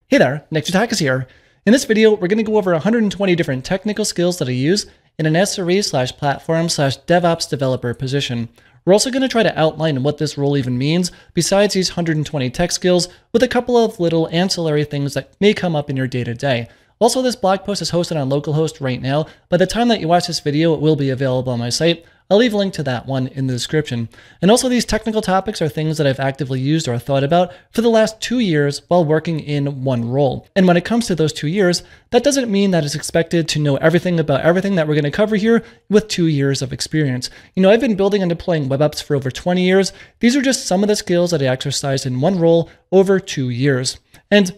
Hey there, Nick is here. In this video, we're going to go over 120 different technical skills that I use in an SRE/platform/DevOps developer position. We're also going to try to outline what this role even means besides these 120 tech skills with a couple of little ancillary things that may come up in your day-to-day. Also, this blog post is hosted on localhost right now. By the time that you watch this video, it will be available on my site. I'll leave a link to that one in the description. And also, these technical topics are things that I've actively used or thought about for the last 2 years while working in one role. And when it comes to those 2 years, that doesn't mean that it's expected to know everything about everything that we're going to cover here with 2 years of experience. I've been building and deploying web apps for over 20 years. These are just some of the skills that I exercised in one role over 2 years. And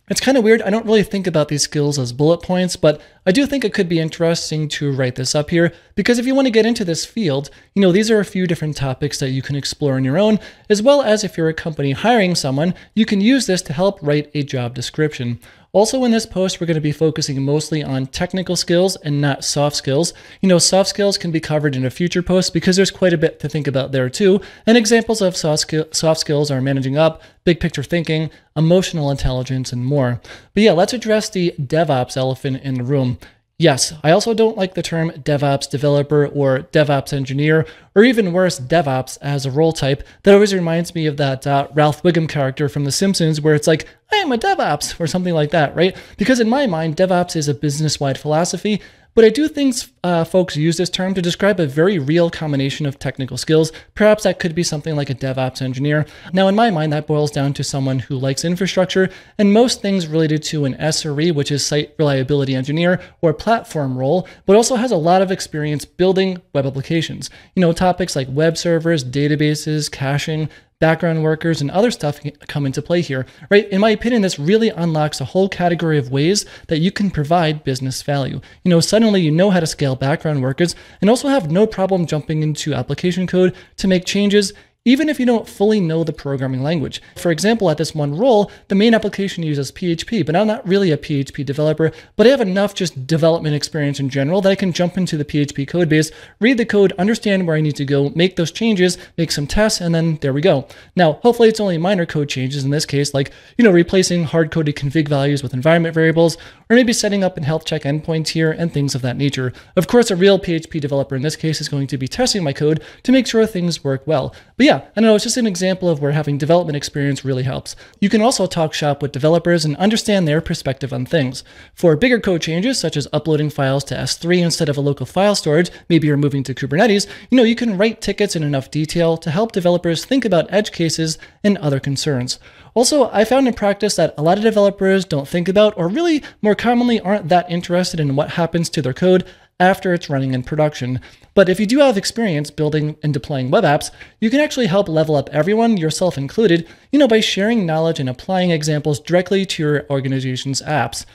it's kind of weird. I don't really think about these skills as bullet points, but I do think it could be interesting to write this up here because if you want to get into this field, these are a few different topics that you can explore on your own, as well as if you're a company hiring someone, you can use this to help write a job description. Also in this post, we're going to be focusing mostly on technical skills and not soft skills. Soft skills can be covered in a future post because there's quite a bit to think about there too. And examples of soft skills are managing up, big picture thinking, emotional intelligence, and more. But yeah, let's address the DevOps elephant in the room. Yes, I also don't like the term DevOps developer or DevOps engineer, or even worse, DevOps as a role type. That always reminds me of that Ralph Wiggum character from The Simpsons where it's like, I am a DevOps, or something like that, right? Because in my mind, DevOps is a business-wide philosophy, but I do think folks use this term to describe a very real combination of technical skills. Perhaps that could be something like a DevOps engineer. Now, in my mind, that boils down to someone who likes infrastructure and most things related to an SRE, which is site reliability engineer or platform role, but also has a lot of experience building web applications. Topics like web servers, databases, caching, background workers, and other stuff come into play here, right? In my opinion, this really unlocks a whole category of ways that you can provide business value. Suddenly you know how to scale background workers and also have no problem jumping into application code to make changes even if you don't fully know the programming language. For example, at this one role, the main application uses PHP, but I'm not really a PHP developer, but I have enough just development experience in general that I can jump into the PHP code base, read the code, understand where I need to go, make those changes, make some tests, and then there we go. Now, hopefully it's only minor code changes in this case, like, replacing hard-coded config values with environment variables, or maybe setting up and health check endpoints here and things of that nature. Of course, a real PHP developer in this case is going to be testing my code to make sure things work well. But yeah, I don't know, it's just an example of where having development experience really helps. You can also talk shop with developers and understand their perspective on things. For bigger code changes, such as uploading files to S3 instead of a local file storage, maybe you're moving to Kubernetes, you can write tickets in enough detail to help developers think about edge cases and other concerns. Also, I found in practice that a lot of developers don't think about, or really more commonly aren't that interested in what happens to their code after it's running in production. But if you do have experience building and deploying web apps, you can actually help level up everyone, yourself included, by sharing knowledge and applying examples directly to your organization's apps.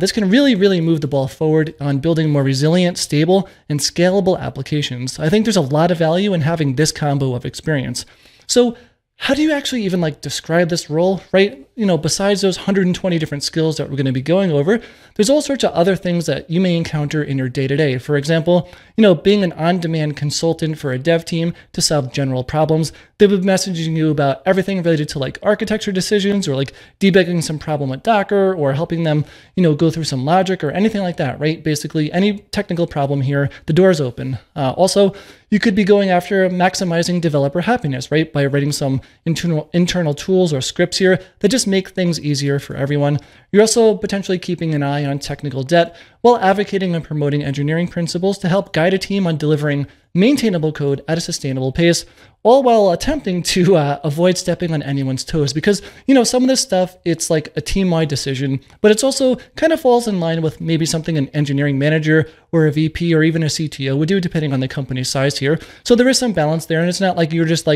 This can really move the ball forward on building more resilient, stable, and scalable applications. I think there's a lot of value in having this combo of experience. So, how do you actually even describe this role, right? Besides those 120 different skills that we're going to be going over, there's all sorts of other things that you may encounter in your day-to-day. For example, being an on-demand consultant for a dev team to solve general problems. They'll be messaging you about everything related to architecture decisions or debugging some problem with Docker or helping them, go through some logic or anything like that, right? Basically, any technical problem here, the door's open. Also, you could be going after maximizing developer happiness, right? By writing some internal tools or scripts here that just make things easier for everyone. You're also potentially keeping an eye on technical debt while advocating and promoting engineering principles to help guide a team on delivering maintainable code at a sustainable pace, all while attempting to avoid stepping on anyone's toes. Because, some of this stuff, it's like a team-wide decision, but it's also kind of falls in line with maybe something an engineering manager or a VP or even a CTO would do, depending on the company's size here. So there is some balance there, and it's not like you're just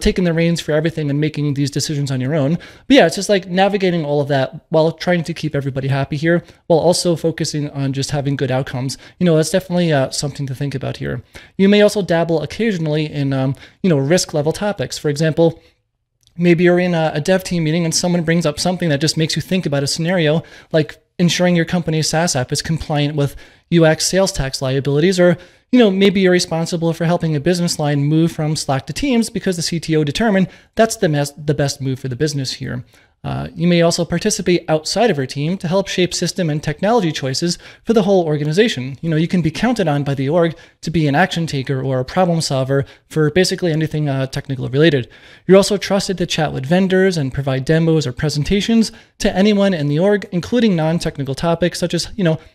taking the reins for everything and making these decisions on your own. But yeah, it's just navigating all of that while trying to keep everybody happy here, while also focusing on just having good outcomes. That's definitely something to think about here. You may also dabble occasionally in, risk level topics. For example, maybe you're in a dev team meeting and someone brings up something that just makes you think about a scenario, like ensuring your company's SaaS app is compliant with UX sales tax liabilities, or maybe you're responsible for helping a business line move from Slack to Teams because the CTO determined that's the best move for the business here. You may also participate outside of your team to help shape system and technology choices for the whole organization. You can be counted on by the org to be an action taker or a problem solver for basically anything technical related. You're also trusted to chat with vendors and provide demos or presentations to anyone in the org, including non-technical topics such as,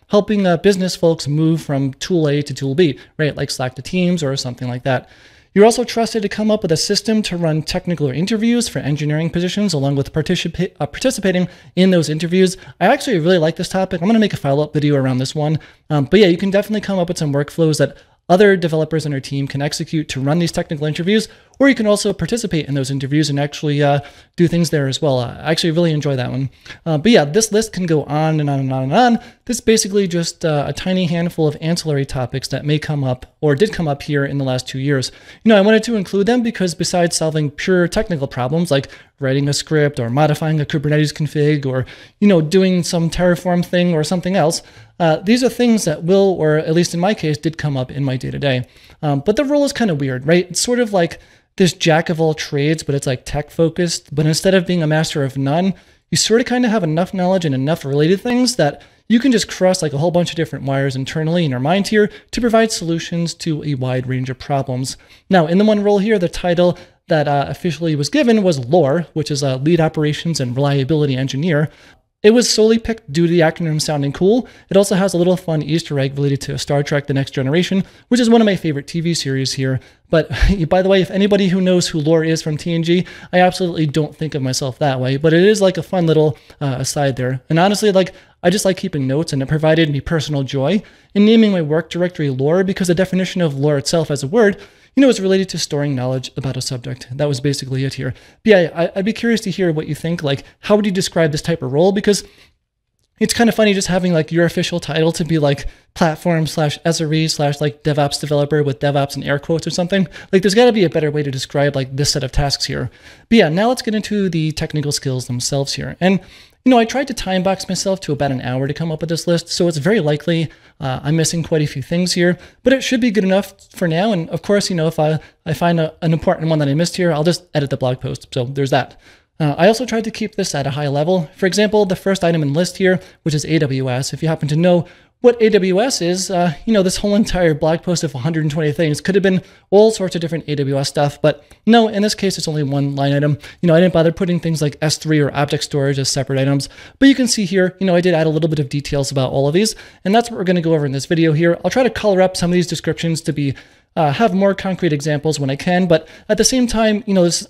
helping business folks move from tool A to tool B, right? Like Slack to Teams or something like that. You're also trusted to come up with a system to run technical interviews for engineering positions, along with participating in those interviews. I actually really like this topic. I'm going to make a follow-up video around this one. But yeah, you can definitely come up with some workflows that other developers on your team can execute to run these technical interviews, or you can also participate in those interviews and actually do things there as well. I actually really enjoy that one. But yeah, this list can go on and on and on and on. This is basically just a tiny handful of ancillary topics that may come up or did come up here in the last 2 years. I wanted to include them because besides solving pure technical problems like writing a script or modifying a Kubernetes config or, doing some Terraform thing or something else, these are things that will, or at least in my case, did come up in my day-to-day. But the role is kind of weird, right? It's sort of like this jack of all trades, but it's like tech focused. But instead of being a master of none, you sort of kind of have enough knowledge and enough related things that you can just cross like a whole bunch of different wires internally in your mind here to provide solutions to a wide range of problems. Now, in the one role here, the title that officially was given was LORE, which is a Lead Operations and Reliability Engineer. It was solely picked due to the acronym sounding cool. It also has a little fun Easter egg related to Star Trek: The Next Generation, which is one of my favorite TV series here. But by the way, if anybody who knows who Lore is from TNG, I absolutely don't think of myself that way, but it is like a fun little aside there. And honestly, I just like keeping notes, and it provided me personal joy in naming my work directory Lore because the definition of lore itself as a word it's related to storing knowledge about a subject. That was basically it here. But yeah, I'd be curious to hear what you think. Like, how would you describe this type of role? Because it's kind of funny just having like your official title to be like platform / SRE / like DevOps developer with DevOps in air quotes or something. Like, there's got to be a better way to describe like this set of tasks here. But yeah, now let's get into the technical skills themselves here. And I tried to time box myself to about an hour to come up with this list, so it's very likely I'm missing quite a few things here, but it should be good enough for now. And of course, if I find an important one that I missed here, I'll just edit the blog post. So there's that. I also tried to keep this at a high level. For example, the first item in the list here, which is AWS. If you happen to know what AWS is, this whole entire blog post of 120 things could have been all sorts of different AWS stuff, but no, in this case, it's only one line item. I didn't bother putting things like S3 or object storage as separate items, but you can see here, I did add a little bit of details about all of these, and that's what we're going to go over in this video here. I'll try to color up some of these descriptions to be have more concrete examples when I can, but at the same time, this is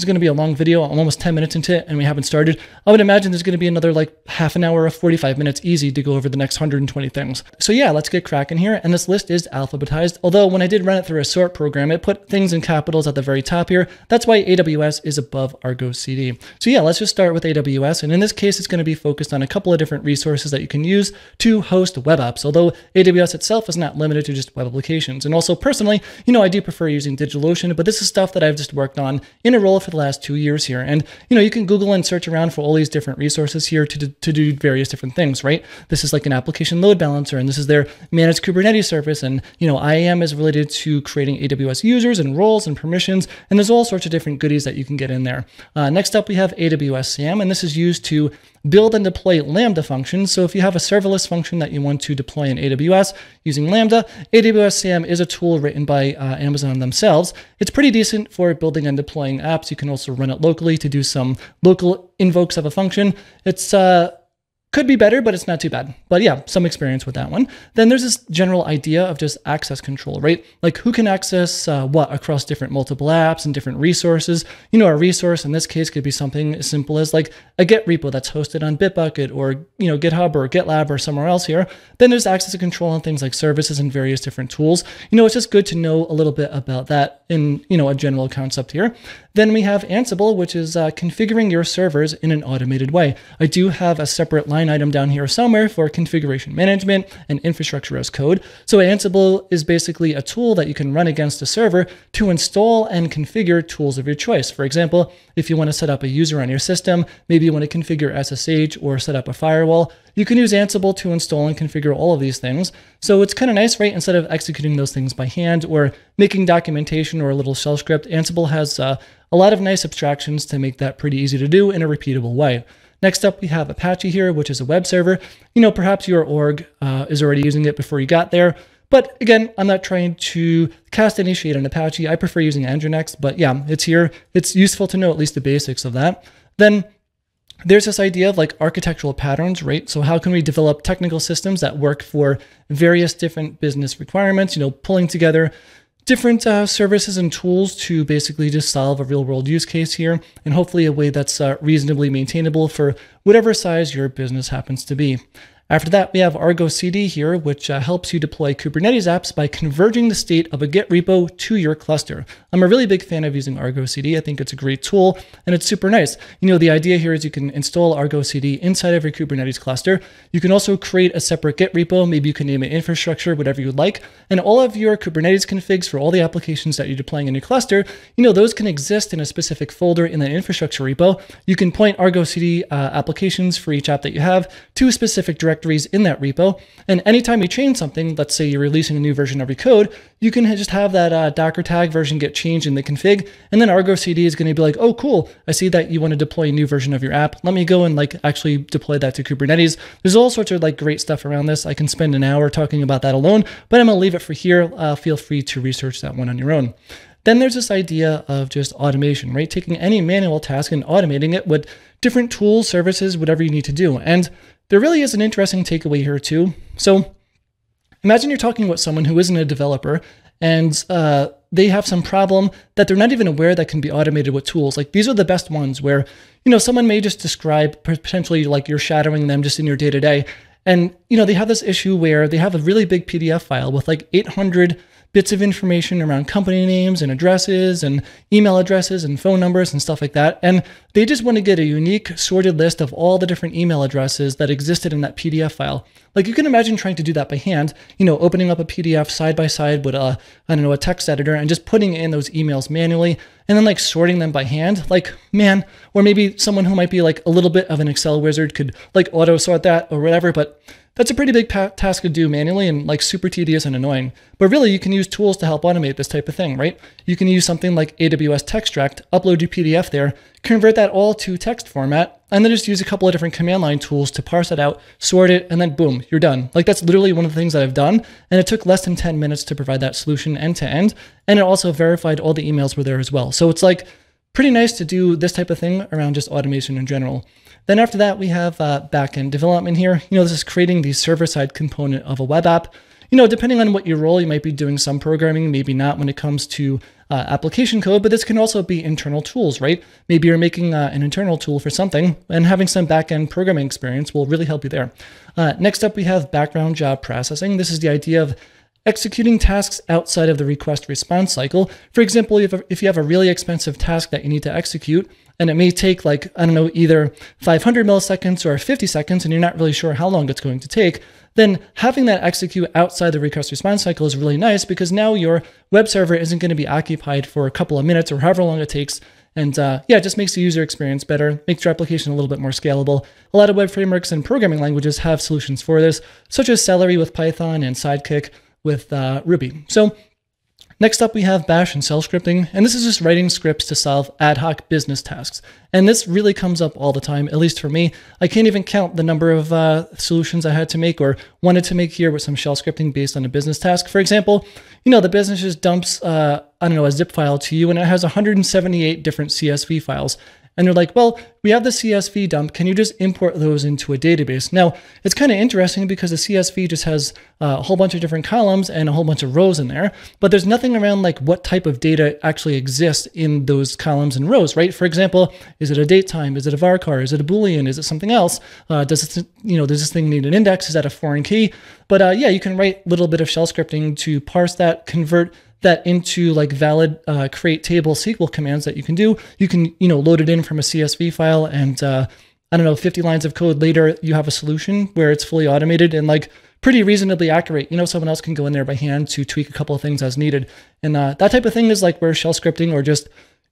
going to be a long video. I'm almost 10 minutes into it and we haven't started. I would imagine there's going to be another like half an hour or 45 minutes easy to go over the next 120 things. So yeah, let's get cracking here. And this list is alphabetized, although when I did run it through a sort program, it put things in capitals at the very top here. That's why AWS is above Argo CD. So yeah, let's just start with AWS. And in this case, it's going to be focused on a couple of different resources that you can use to host web apps, although AWS itself is not limited to just web applications. And also personally, I do prefer using DigitalOcean, but this is stuff that I've just worked on in a role for the last 2 years here. And, you can Google and search around for all these different resources here to do various different things, right? This is like an application load balancer, and this is their managed Kubernetes service. And, IAM is related to creating AWS users and roles and permissions. And there's all sorts of different goodies that you can get in there. Next up, we have AWS SAM, and this is used to build and deploy Lambda functions. So if you have a serverless function that you want to deploy in AWS using Lambda, AWS SAM is a tool written by Amazon themselves. It's pretty decent for building and deploying apps. You can also run it locally to do some local invokes of a function. It's could be better, but it's not too bad. But yeah, some experience with that one. Then there's this general idea of just access control, right? Like who can access what across different multiple apps and different resources. A resource in this case could be something as simple as like a Git repo that's hosted on Bitbucket or, GitHub or GitLab or somewhere else here. Then there's access control on things like services and various different tools. It's just good to know a little bit about that in, a general concept here. Then we have Ansible, which is configuring your servers in an automated way. I do have a separate line item down here somewhere for configuration management and infrastructure as code. So Ansible is basically a tool that you can run against a server to install and configure tools of your choice. For example, if you want to set up a user on your system, maybe you want to configure SSH or set up a firewall, you can use Ansible to install and configure all of these things. So it's kind of nice, right? Instead of executing those things by hand or making documentation or a little shell script, Ansible has a lot of nice abstractions to make that pretty easy to do in a repeatable way. Next up, we have Apache here, which is a web server. Perhaps your org is already using it before you got there. But again, I'm not trying to cast any shade on Apache. I prefer using Nginx, but yeah, it's here. It's useful to know at least the basics of that. Then there's this idea of like architectural patterns, right? So how can we develop technical systems that work for various different business requirements, pulling together different services and tools to basically just solve a real world use case here, and hopefully a way that's reasonably maintainable for whatever size your business happens to be. After that, we have Argo CD here, which helps you deploy Kubernetes apps by converging the state of a Git repo to your cluster. I'm a really big fan of using Argo CD. I think it's a great tool and it's super nice. The idea here is you can install Argo CD inside of your Kubernetes cluster. You can also create a separate Git repo. Maybe you can name it infrastructure, whatever you'd like. And all of your Kubernetes configs for all the applications that you're deploying in your cluster, those can exist in a specific folder in the infrastructure repo. You can point Argo CD applications for each app that you have to specific directories in that repo. And anytime you change something, let's say you're releasing a new version of your code, you can just have that Docker tag version get changed in the config. And then Argo CD is going to be like, oh, cool. I see that you want to deploy a new version of your app. Let me go and actually deploy that to Kubernetes. There's all sorts of great stuff around this. I can spend an hour talking about that alone, but I'm going to leave it for here. Feel free to research that one on your own. Then there's this idea of just automation, right? Taking any manual task and automating it with different tools, services, whatever you need to do. And there really is an interesting takeaway here too. So imagine you're talking with someone who isn't a developer and they have some problem that they're not even aware that can be automated with tools. These are the best ones where, someone may just describe potentially you're shadowing them just in your day-to-day. And, they have this issue where they have a really big PDF file with 800 bits of information around company names and addresses and email addresses and phone numbers and stuff like that. And they just want to get a unique sorted list of all the different email addresses that existed in that PDF file. You can imagine trying to do that by hand, opening up a PDF side by side with a text editor and just putting in those emails manually and then sorting them by hand. Man, or maybe someone who might be a little bit of an Excel wizard could auto sort that or whatever, but that's a pretty big task to do manually and super tedious and annoying. But really, you can use tools to help automate this type of thing, right? You can use something like AWS Textract, upload your PDF there, convert that all to text format, and then just use a couple of different command line tools to parse it out, sort it, and then boom, you're done. That's literally one of the things that I've done. And it took less than 10 minutes to provide that solution end to end. And it also verified all the emails were there as well. So it's pretty nice to do this type of thing around just automation in general. Then after that, we have backend development here. This is creating the server-side component of a web app. Depending on what your role, you might be doing some programming, maybe not when it comes to application code, but this can also be internal tools, right? Maybe you're making an internal tool for something, and having some backend programming experience will really help you there. Next up, we have background job processing. This is the idea of executing tasks outside of the request response cycle. For example, if you have a really expensive task that you need to execute, and it may take either 500 milliseconds or 50 seconds, and you're not really sure how long it's going to take, then having that execute outside the request response cycle is really nice because now your web server isn't going to be occupied for a couple of minutes or however long it takes. And it just makes the user experience better, makes your application a little bit more scalable. A lot of web frameworks and programming languages have solutions for this, such as Celery with Python and Sidekick with Ruby. So next up, we have Bash and shell scripting, and this is just writing scripts to solve ad hoc business tasks. And this really comes up all the time, at least for me. I can't even count the number of solutions I had to make or wanted to make here with some shell scripting based on a business task. For example, the business just dumps, a zip file to you, and it has 178 different CSV files. And they're like, well, we have the CSV dump. Can you just import those into a database? Now, it's kind of interesting because the CSV just has a whole bunch of different columns and a whole bunch of rows in there, but there's nothing around what type of data actually exists in those columns and rows, right? For example, is it a date time? Is it a varchar? Is it a Boolean? Is it something else? Does this thing need an index? Is that a foreign key? But you can write a little bit of shell scripting to parse that, convert that into valid create table SQL commands that you can do. You can, load it in from a CSV file and 50 lines of code later, you have a solution where it's fully automated and pretty reasonably accurate. Someone else can go in there by hand to tweak a couple of things as needed. And that type of thing is where shell scripting or just,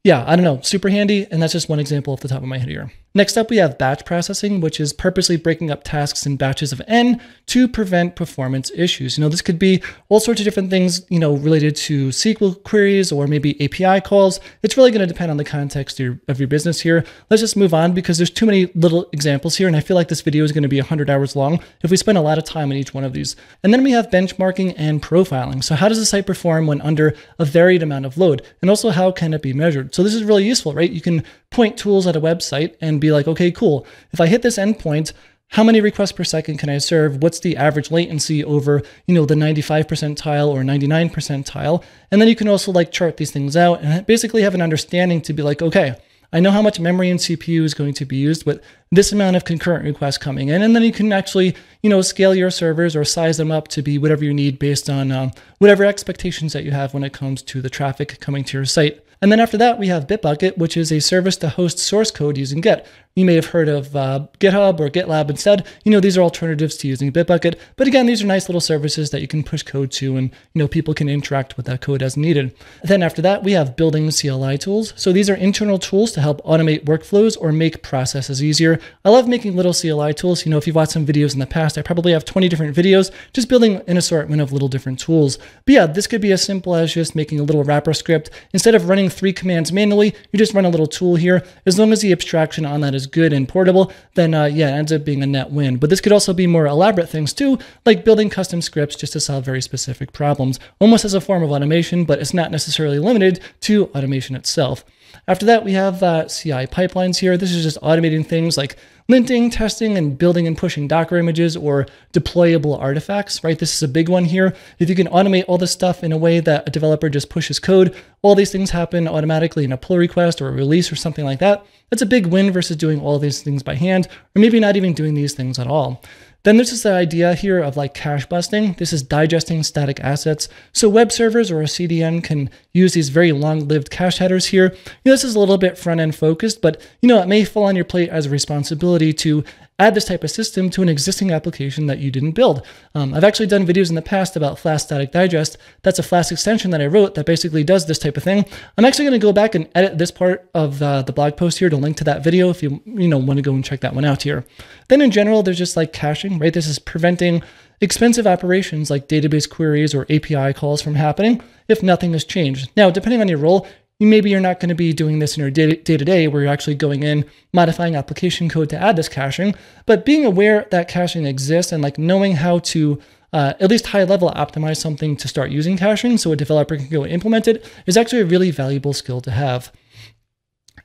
yeah, I don't know, super handy. And that's just one example off the top of my head here. Next up, we have batch processing, which is purposely breaking up tasks in batches of n to prevent performance issues. This could be all sorts of different things, related to SQL queries or maybe API calls. It's really going to depend on the context of your business here. Let's just move on because there's too many little examples here. And I feel like this video is going to be 100 hours long if we spend a lot of time on each one of these. And then we have benchmarking and profiling. So how does a site perform when under a varied amount of load? And also how can it be measured? So this is really useful, right? You can point tools at a website and be like, okay, cool. If I hit this endpoint, how many requests per second can I serve? What's the average latency over, the 95 percentile or 99 percentile? And then you can also chart these things out and basically have an understanding to be like, okay, I know how much memory and CPU is going to be used with this amount of concurrent requests coming in. And then you can actually, scale your servers or size them up to be whatever you need based on whatever expectations that you have when it comes to the traffic coming to your site. And then after that, we have Bitbucket, which is a service to host source code using Git. You may have heard of GitHub or GitLab instead. These are alternatives to using Bitbucket. But again, these are nice little services that you can push code to and, people can interact with that code as needed. Then after that, we have building CLI tools. So these are internal tools to help automate workflows or make processes easier. I love making little CLI tools. If you've watched some videos in the past, I probably have 20 different videos just building an assortment of little different tools. But yeah, this could be as simple as just making a little wrapper script. Instead of running 3 commands manually, you just run a little tool here. As long as the abstraction on that is good and portable, then yeah, it ends up being a net win. But this could also be more elaborate things too, like building custom scripts just to solve very specific problems, almost as a form of automation, but it's not necessarily limited to automation itself. After that, we have CI pipelines here. This is just automating things like linting, testing, and building and pushing Docker images or deployable artifacts, right? This is a big one here. If you can automate all this stuff in a way that a developer just pushes code, all these things happen automatically in a pull request or a release or something like that. That's a big win versus doing all these things by hand, or maybe not even doing these things at all. Then there's this idea here of cache busting. This is digesting static assets. So web servers or a CDN can use these very long-lived cache headers here. This is a little bit front-end focused, but it may fall on your plate as a responsibility to add this type of system to an existing application that you didn't build. I've actually done videos in the past about Flask Static Digest. That's a Flask extension that I wrote that basically does this type of thing. I'm actually going to go back and edit this part of the blog post here to link to that video if you want to go and check that one out here. Then in general, there's just caching, right? This is preventing expensive operations like database queries or API calls from happening if nothing has changed. Now, depending on your role, maybe you're not going to be doing this in your day-to-day where you're actually going in, modifying application code to add this caching, but being aware that caching exists and knowing how to at least high level optimize something to start using caching so a developer can go implement it is actually a really valuable skill to have.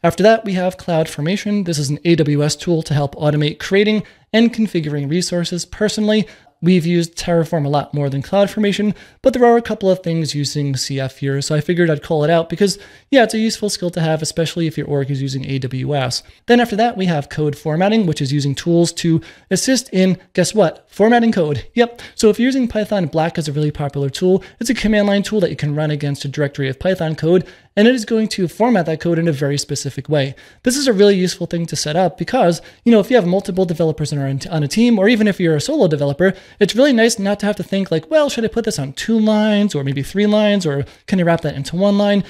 After that, we have CloudFormation. This is an AWS tool to help automate creating and configuring resources. Personally, we've used Terraform a lot more than CloudFormation, but there are a couple of things using CF here, so I figured I'd call it out because, yeah, it's a useful skill to have, especially if your org is using AWS. Then after that, we have code formatting, which is using tools to assist in, guess what, formatting code. Yep, so if you're using Python, Black is a really popular tool. It's a command line tool that you can run against a directory of Python code, and it is going to format that code in a very specific way. This is a really useful thing to set up because, if you have multiple developers on a team, or even if you're a solo developer, it's really nice not to have to think well, should I put this on 2 lines or maybe 3 lines, or can I wrap that into 1 line?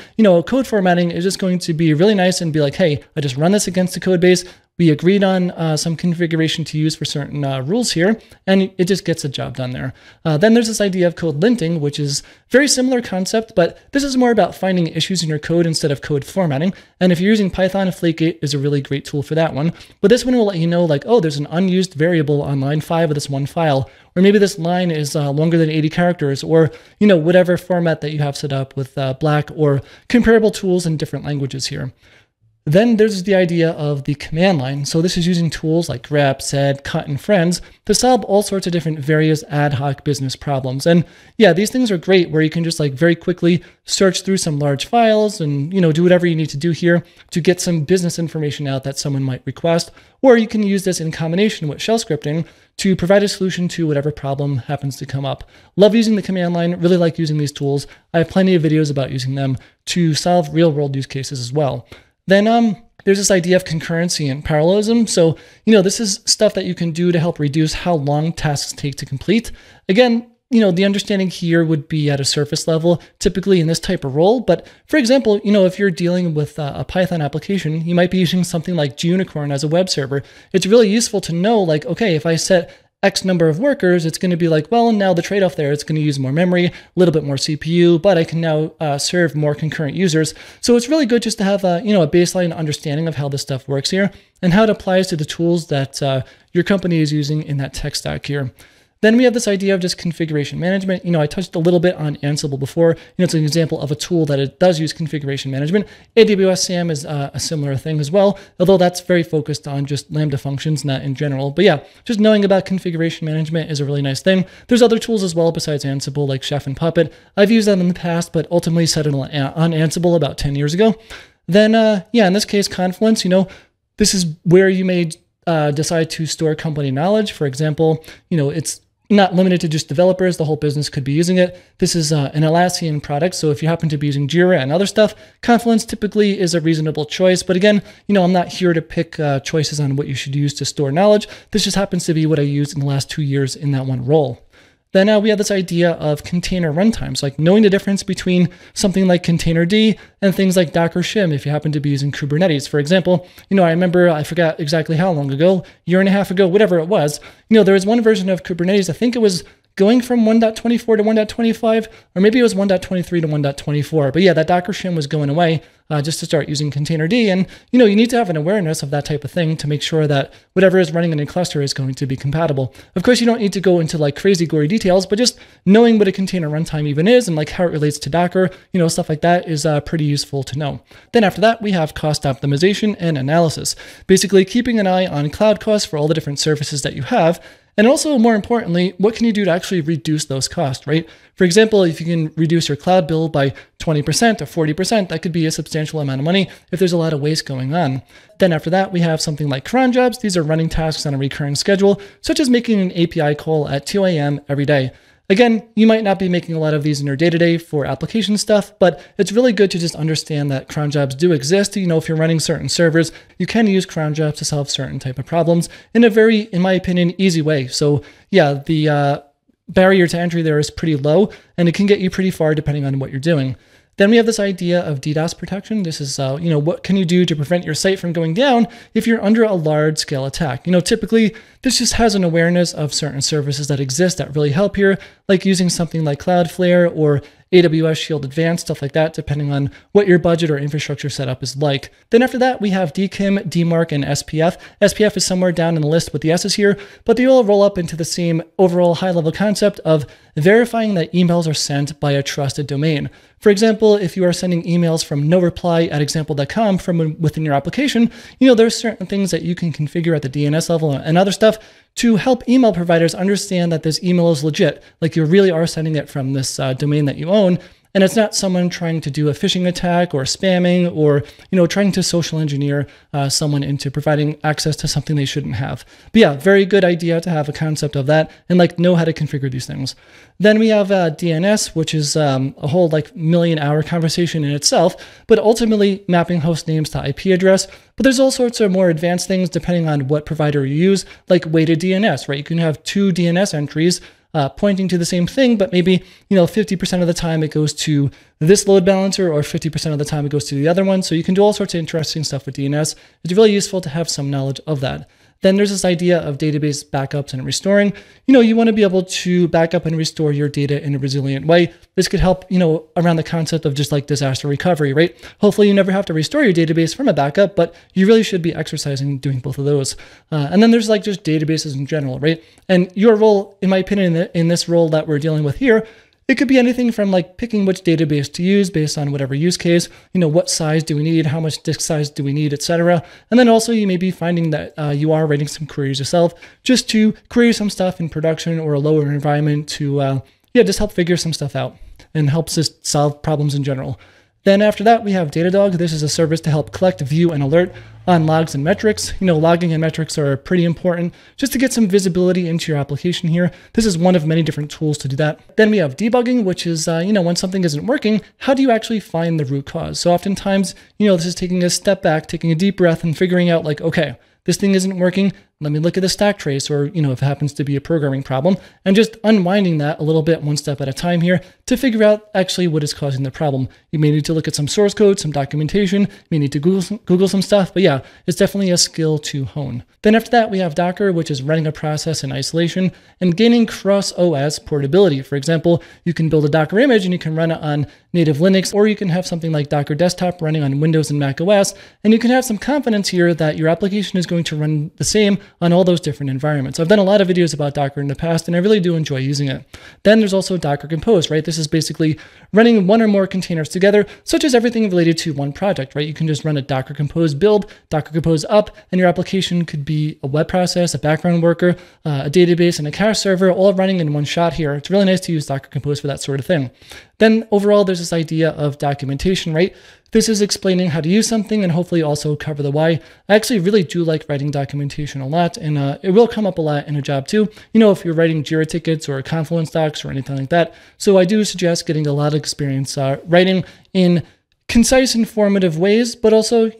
Code formatting is just going to be really nice and be like, hey, I just run this against the code base. We agreed on some configuration to use for certain rules here, and it just gets the job done there. Then there's this idea of code linting, which is very similar concept, but this is more about finding issues in your code instead of code formatting. And if you're using Python, Flake8 is a really great tool for that one. But this one will let you know oh, there's an unused variable on line 5 of this one file, or maybe this line is longer than 80 characters, or whatever format that you have set up with Black or comparable tools in different languages here. Then there's the idea of the command line. So this is using tools like grep, sed, cut, and friends to solve all sorts of different various ad hoc business problems. And yeah, these things are great where you can just very quickly search through some large files and, do whatever you need to do here to get some business information out that someone might request. Or you can use this in combination with shell scripting to provide a solution to whatever problem happens to come up. Love using the command line, really like using these tools. I have plenty of videos about using them to solve real world use cases as well. Then there's this idea of concurrency and parallelism. So, this is stuff that you can do to help reduce how long tasks take to complete. Again, the understanding here would be at a surface level, typically in this type of role. But for example, if you're dealing with a Python application, you might be using something like Unicorn as a web server. It's really useful to know, like, okay, if I set X number of workers, it's going to be like, well, now the trade-off there, it's going to use more memory, a little bit more CPU, but I can now serve more concurrent users. So it's really good just to have a baseline understanding of how this stuff works here and how it applies to the tools that your company is using in that tech stack here. Then we have this idea of just configuration management. I touched a little bit on Ansible before. It's an example of a tool that it does use configuration management. AWS SAM is a similar thing as well, although that's very focused on just Lambda functions, not in general. But yeah, just knowing about configuration management is a really nice thing. There's other tools as well besides Ansible, like Chef and Puppet. I've used them in the past, but ultimately settled on Ansible about 10 years ago. Then, in this case, Confluence, this is where you may decide to store company knowledge. For example, it's not limited to just developers. The whole business could be using it. This is an Atlassian product, so if you happen to be using Jira and other stuff, Confluence typically is a reasonable choice. But again, I'm not here to pick choices on what you should use to store knowledge. This just happens to be what I used in the last 2 years in that one role. Then we have this idea of container runtimes, like knowing the difference between something like Containerd and things like Docker Shim if you happen to be using Kubernetes. For example, I remember, I forgot exactly how long ago, year and a half ago, whatever it was, there was one version of Kubernetes, I think it was going from 1.24 to 1.25, or maybe it was 1.23 to 1.24. But yeah, that Docker Shim was going away just to start using Containerd. And, you need to have an awareness of that type of thing to make sure that whatever is running in a cluster is going to be compatible. Of course, you don't need to go into like crazy gory details, but just knowing what a container runtime even is and like how it relates to Docker, stuff like that is pretty useful to know. Then after that, we have cost optimization and analysis. Basically keeping an eye on cloud costs for all the different services that you have. And also, more importantly, what can you do to actually reduce those costs, right? For example, if you can reduce your cloud bill by 20% or 40%, that could be a substantial amount of money if there's a lot of waste going on. Then after that, we have something like cron jobs. These are running tasks on a recurring schedule, such as making an API call at 2 a.m. every day. Again, you might not be making a lot of these in your day-to-day for application stuff, but it's really good to just understand that cron jobs do exist. If you're running certain servers, you can use cron jobs to solve certain type of problems in a very, in my opinion, easy way. So yeah, the barrier to entry there is pretty low, and it can get you pretty far depending on what you're doing. Then we have this idea of DDoS protection. This is, what can you do to prevent your site from going down if you're under a large-scale attack? Typically, this just has an awareness of certain services that exist that really help here, like using something like Cloudflare or AWS Shield Advanced, stuff like that, depending on what your budget or infrastructure setup is like. Then after that, we have DKIM, DMARC, and SPF. SPF is somewhere down in the list with the S's here, but they all roll up into the same overall high-level concept of verifying that emails are sent by a trusted domain. For example, if you are sending emails from noreply@example.com from within your application, there's certain things that you can configure at the DNS level and other stuff to help email providers understand that this email is legit, like you really are sending it from this domain that you own. And it's not someone trying to do a phishing attack or spamming or, trying to social engineer someone into providing access to something they shouldn't have. But yeah, very good idea to have a concept of that and know how to configure these things. Then we have DNS, which is a whole million-hour conversation in itself, but ultimately mapping host names to IP address. But there's all sorts of more advanced things depending on what provider you use, like weighted DNS, right? You can have 2 DNS entries pointing to the same thing, but maybe 50% of the time it goes to this load balancer or 50% of the time it goes to the other one. So you can do all sorts of interesting stuff with DNS. It's really useful to have some knowledge of that. Then there's this idea of database backups and restoring. You want to be able to back up and restore your data in a resilient way. This could help, around the concept of just disaster recovery, right? Hopefully you never have to restore your database from a backup, but you really should be exercising doing both of those. And then there's just databases in general, right? And your role, in my opinion, in this role that we're dealing with here, it could be anything from picking which database to use based on whatever use case, what size do we need, how much disk size do we need, etc. And then also you may be finding that you are writing some queries yourself just to query some stuff in production or a lower environment to just help figure some stuff out and helps us solve problems in general. Then after that, we have Datadog. This is a service to help collect, view, and alert on logs and metrics. Logging and metrics are pretty important just to get some visibility into your application here. This is one of many different tools to do that. Then we have debugging, which is, when something isn't working, how do you actually find the root cause? So oftentimes, this is taking a step back, taking a deep breath and figuring out okay, this thing isn't working. let me look at the stack trace, or, if it happens to be a programming problem, and just unwinding that a little bit, one step at a time here, to figure out actually what is causing the problem. You may need to look at some source code, some documentation, you may need to Google some stuff, but yeah, it's definitely a skill to hone. Then after that, we have Docker, which is running a process in isolation and gaining cross-OS portability. For example, you can build a Docker image and you can run it on native Linux, or you can have something like Docker Desktop running on Windows and Mac OS, and you can have some confidence here that your application is going to run the same on all those different environments. I've done a lot of videos about Docker in the past, and I really do enjoy using it. Then there's also Docker Compose, right? This is basically running one or more containers together, such as everything related to one project, right? You can just run a Docker Compose build, Docker Compose up, and your application could be a web process, a background worker, a database, and a cache server, all running in one shot here. It's really nice to use Docker Compose for that sort of thing. Then overall, there's this idea of documentation, right? This is explaining how to use something and hopefully also cover the why. I actually really do like writing documentation a lot, and it will come up a lot in a job too, if you're writing Jira tickets or Confluence docs or anything like that. So I do suggest getting a lot of experience writing in concise, informative ways, but also,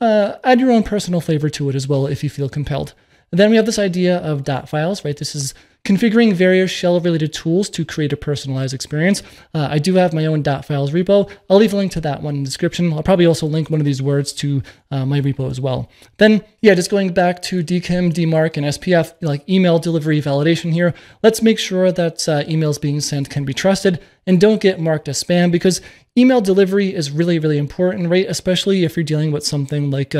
add your own personal flavor to it as well if you feel compelled. And then we have this idea of dot files, right? This is configuring various shell-related tools to create a personalized experience. I do have my own dot files repo. I'll leave a link to that one in the description. I'll probably also link one of these words to my repo as well. Then, yeah, just going back to DKIM, DMARC, and SPF, like email delivery validation here. Let's make sure that emails being sent can be trusted and don't get marked as spam, because email delivery is really, really important, right? Especially if you're dealing with something like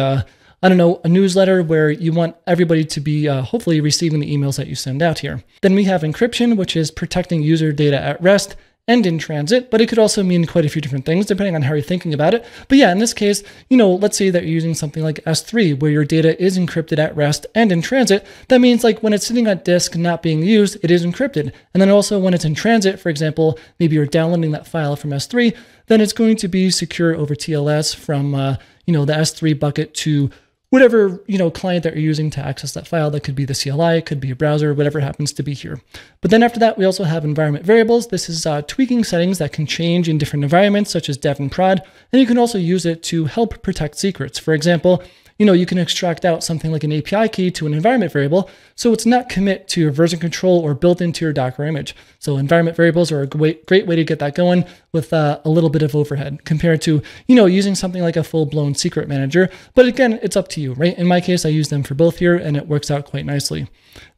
I don't know, a newsletter where you want everybody to be hopefully receiving the emails that you send out here. Then we have encryption, which is protecting user data at rest and in transit, but it could also mean quite a few different things depending on how you're thinking about it. But yeah, in this case, let's say that you're using something like S3 where your data is encrypted at rest and in transit. That means like when it's sitting on disk not being used, it is encrypted. And then also when it's in transit, for example, maybe you're downloading that file from S3, then it's going to be secure over TLS from the S3 bucket to whatever client that you're using to access that file. That could be the CLI, it could be a browser, whatever it happens to be here. But then after that, we also have environment variables. This is tweaking settings that can change in different environments, such as dev and prod, and you can also use it to help protect secrets. For example, you can extract out something like an API key to an environment variable, so it's not commit to your version control or built into your Docker image. So environment variables are a great way to get that going with a little bit of overhead compared to, using something like a full-blown secret manager. But again, it's up to you, right? In my case, I use them for both here, and it works out quite nicely.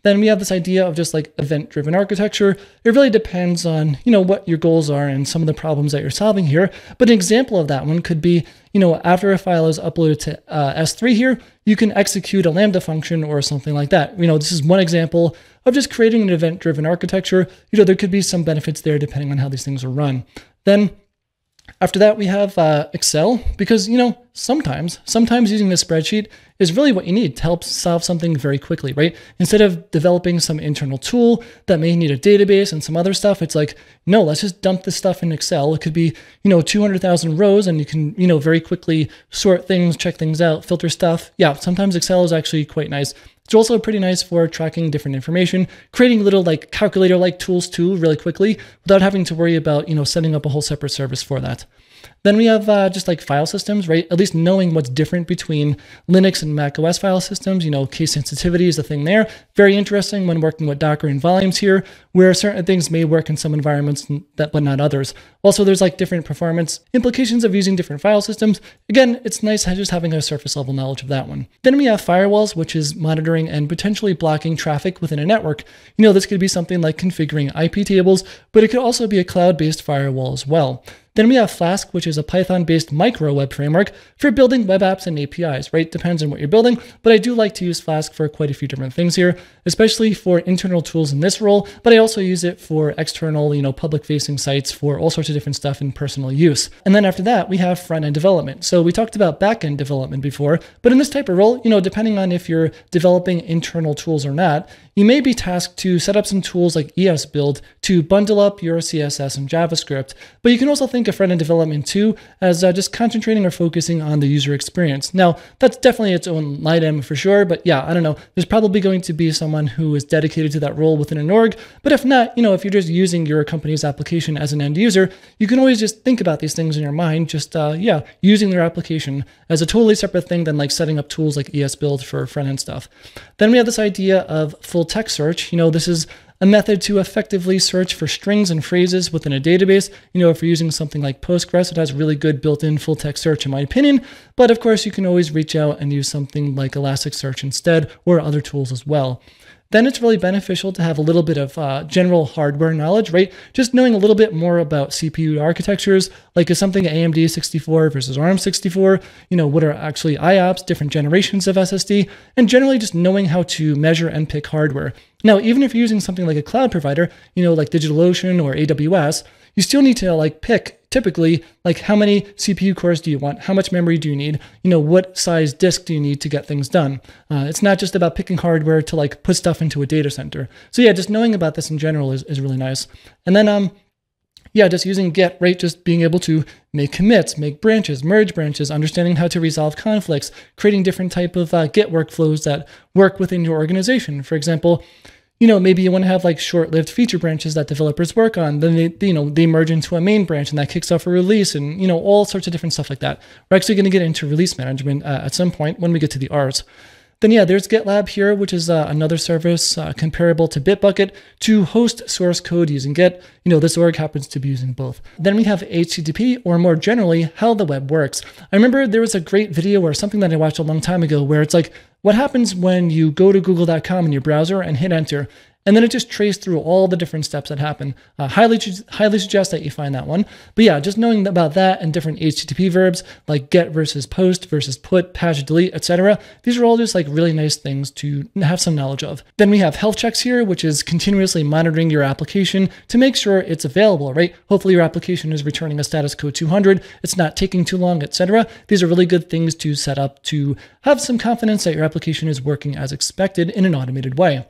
Then we have this idea of just like event-driven architecture. It really depends on, what your goals are and some of the problems that you're solving here. But an example of that one could be, after a file is uploaded to S3 here, you can execute a Lambda function or something like that. This is one example of just creating an event-driven architecture. There could be some benefits there depending on how these things are run. Then after that, we have Excel, because, sometimes using this spreadsheet is really what you need to help solve something very quickly, right? Instead of developing some internal tool that may need a database and some other stuff, it's like, no, let's just dump this stuff in Excel. It could be, 200,000 rows, and you can, very quickly sort things, check things out, filter stuff. Yeah, sometimes Excel is actually quite nice. It's also pretty nice for tracking different information, creating little like calculator-like tools too really quickly without having to worry about, setting up a whole separate service for that. Then we have just like file systems, right? At least knowing what's different between Linux and Mac OS file systems, case sensitivity is a thing there. Very interesting when working with Docker and volumes here, where certain things may work in some environments but not others. Also, there's like different performance implications of using different file systems. Again, it's nice just having a surface level knowledge of that one. Then we have firewalls, which is monitoring and potentially blocking traffic within a network. This could be something like configuring IP tables, but it could also be a cloud-based firewall as well. Then we have Flask, which is a Python-based micro web framework for building web apps and APIs, right? Depends on what you're building, but I do like to use Flask for quite a few different things here, especially for internal tools in this role, but I also use it for external, public-facing sites for all sorts of different stuff in personal use. And then after that, we have front-end development. So we talked about back-end development before, but in this type of role, depending on if you're developing internal tools or not, you may be tasked to set up some tools like ESBuild to bundle up your CSS and JavaScript, but you can also think think of front-end development too as just concentrating or focusing on the user experience. Now, that's definitely its own item for sure, but yeah, I don't know. There's probably going to be someone who is dedicated to that role within an org, but if not, if you're just using your company's application as an end user, you can always just think about these things in your mind, just, using their application as a totally separate thing than like setting up tools like ESBuild for front-end stuff. Then we have this idea of full text search. This is a method to effectively search for strings and phrases within a database. If you're using something like Postgres, it has really good built-in full text search in my opinion, but of course you can always reach out and use something like Elasticsearch instead, or other tools as well. Then it's really beneficial to have a little bit of general hardware knowledge, right? Just knowing a little bit more about CPU architectures, like is something AMD 64 versus ARM 64, what are actually IOPS, different generations of SSD, and generally just knowing how to measure and pick hardware. Now, even if you're using something like a cloud provider, like DigitalOcean or AWS, you still need to pick typically how many CPU cores do you want? How much memory do you need? What size disk do you need to get things done? It's not just about picking hardware to put stuff into a data center. So yeah, just knowing about this in general is really nice. And then, just using Git, right? Just being able to make commits, make branches, merge branches, understanding how to resolve conflicts, creating different type of Git workflows that work within your organization. For example, maybe you want to have short-lived feature branches that developers work on. Then they merge into a main branch and that kicks off a release and, all sorts of different stuff like that. We're actually going to get into release management at some point when we get to the R's. Then yeah, there's GitLab here, which is another service comparable to Bitbucket to host source code using Git. This org happens to be using both. Then we have HTTP, or more generally, how the web works. I remember there was a great video or something that I watched a long time ago where it's what happens when you go to google.com in your browser and hit enter, and then it just traced through all the different steps that happen. Highly suggest that you find that one. But yeah, just knowing about that and different HTTP verbs like get versus post versus put, patch, delete, etc. These are all just really nice things to have some knowledge of. Then we have health checks here, which is continuously monitoring your application to make sure it's available, right? Hopefully your application is returning a status code 200, it's not taking too long, etc. These are really good things to set up to have some confidence that your application is working as expected in an automated way.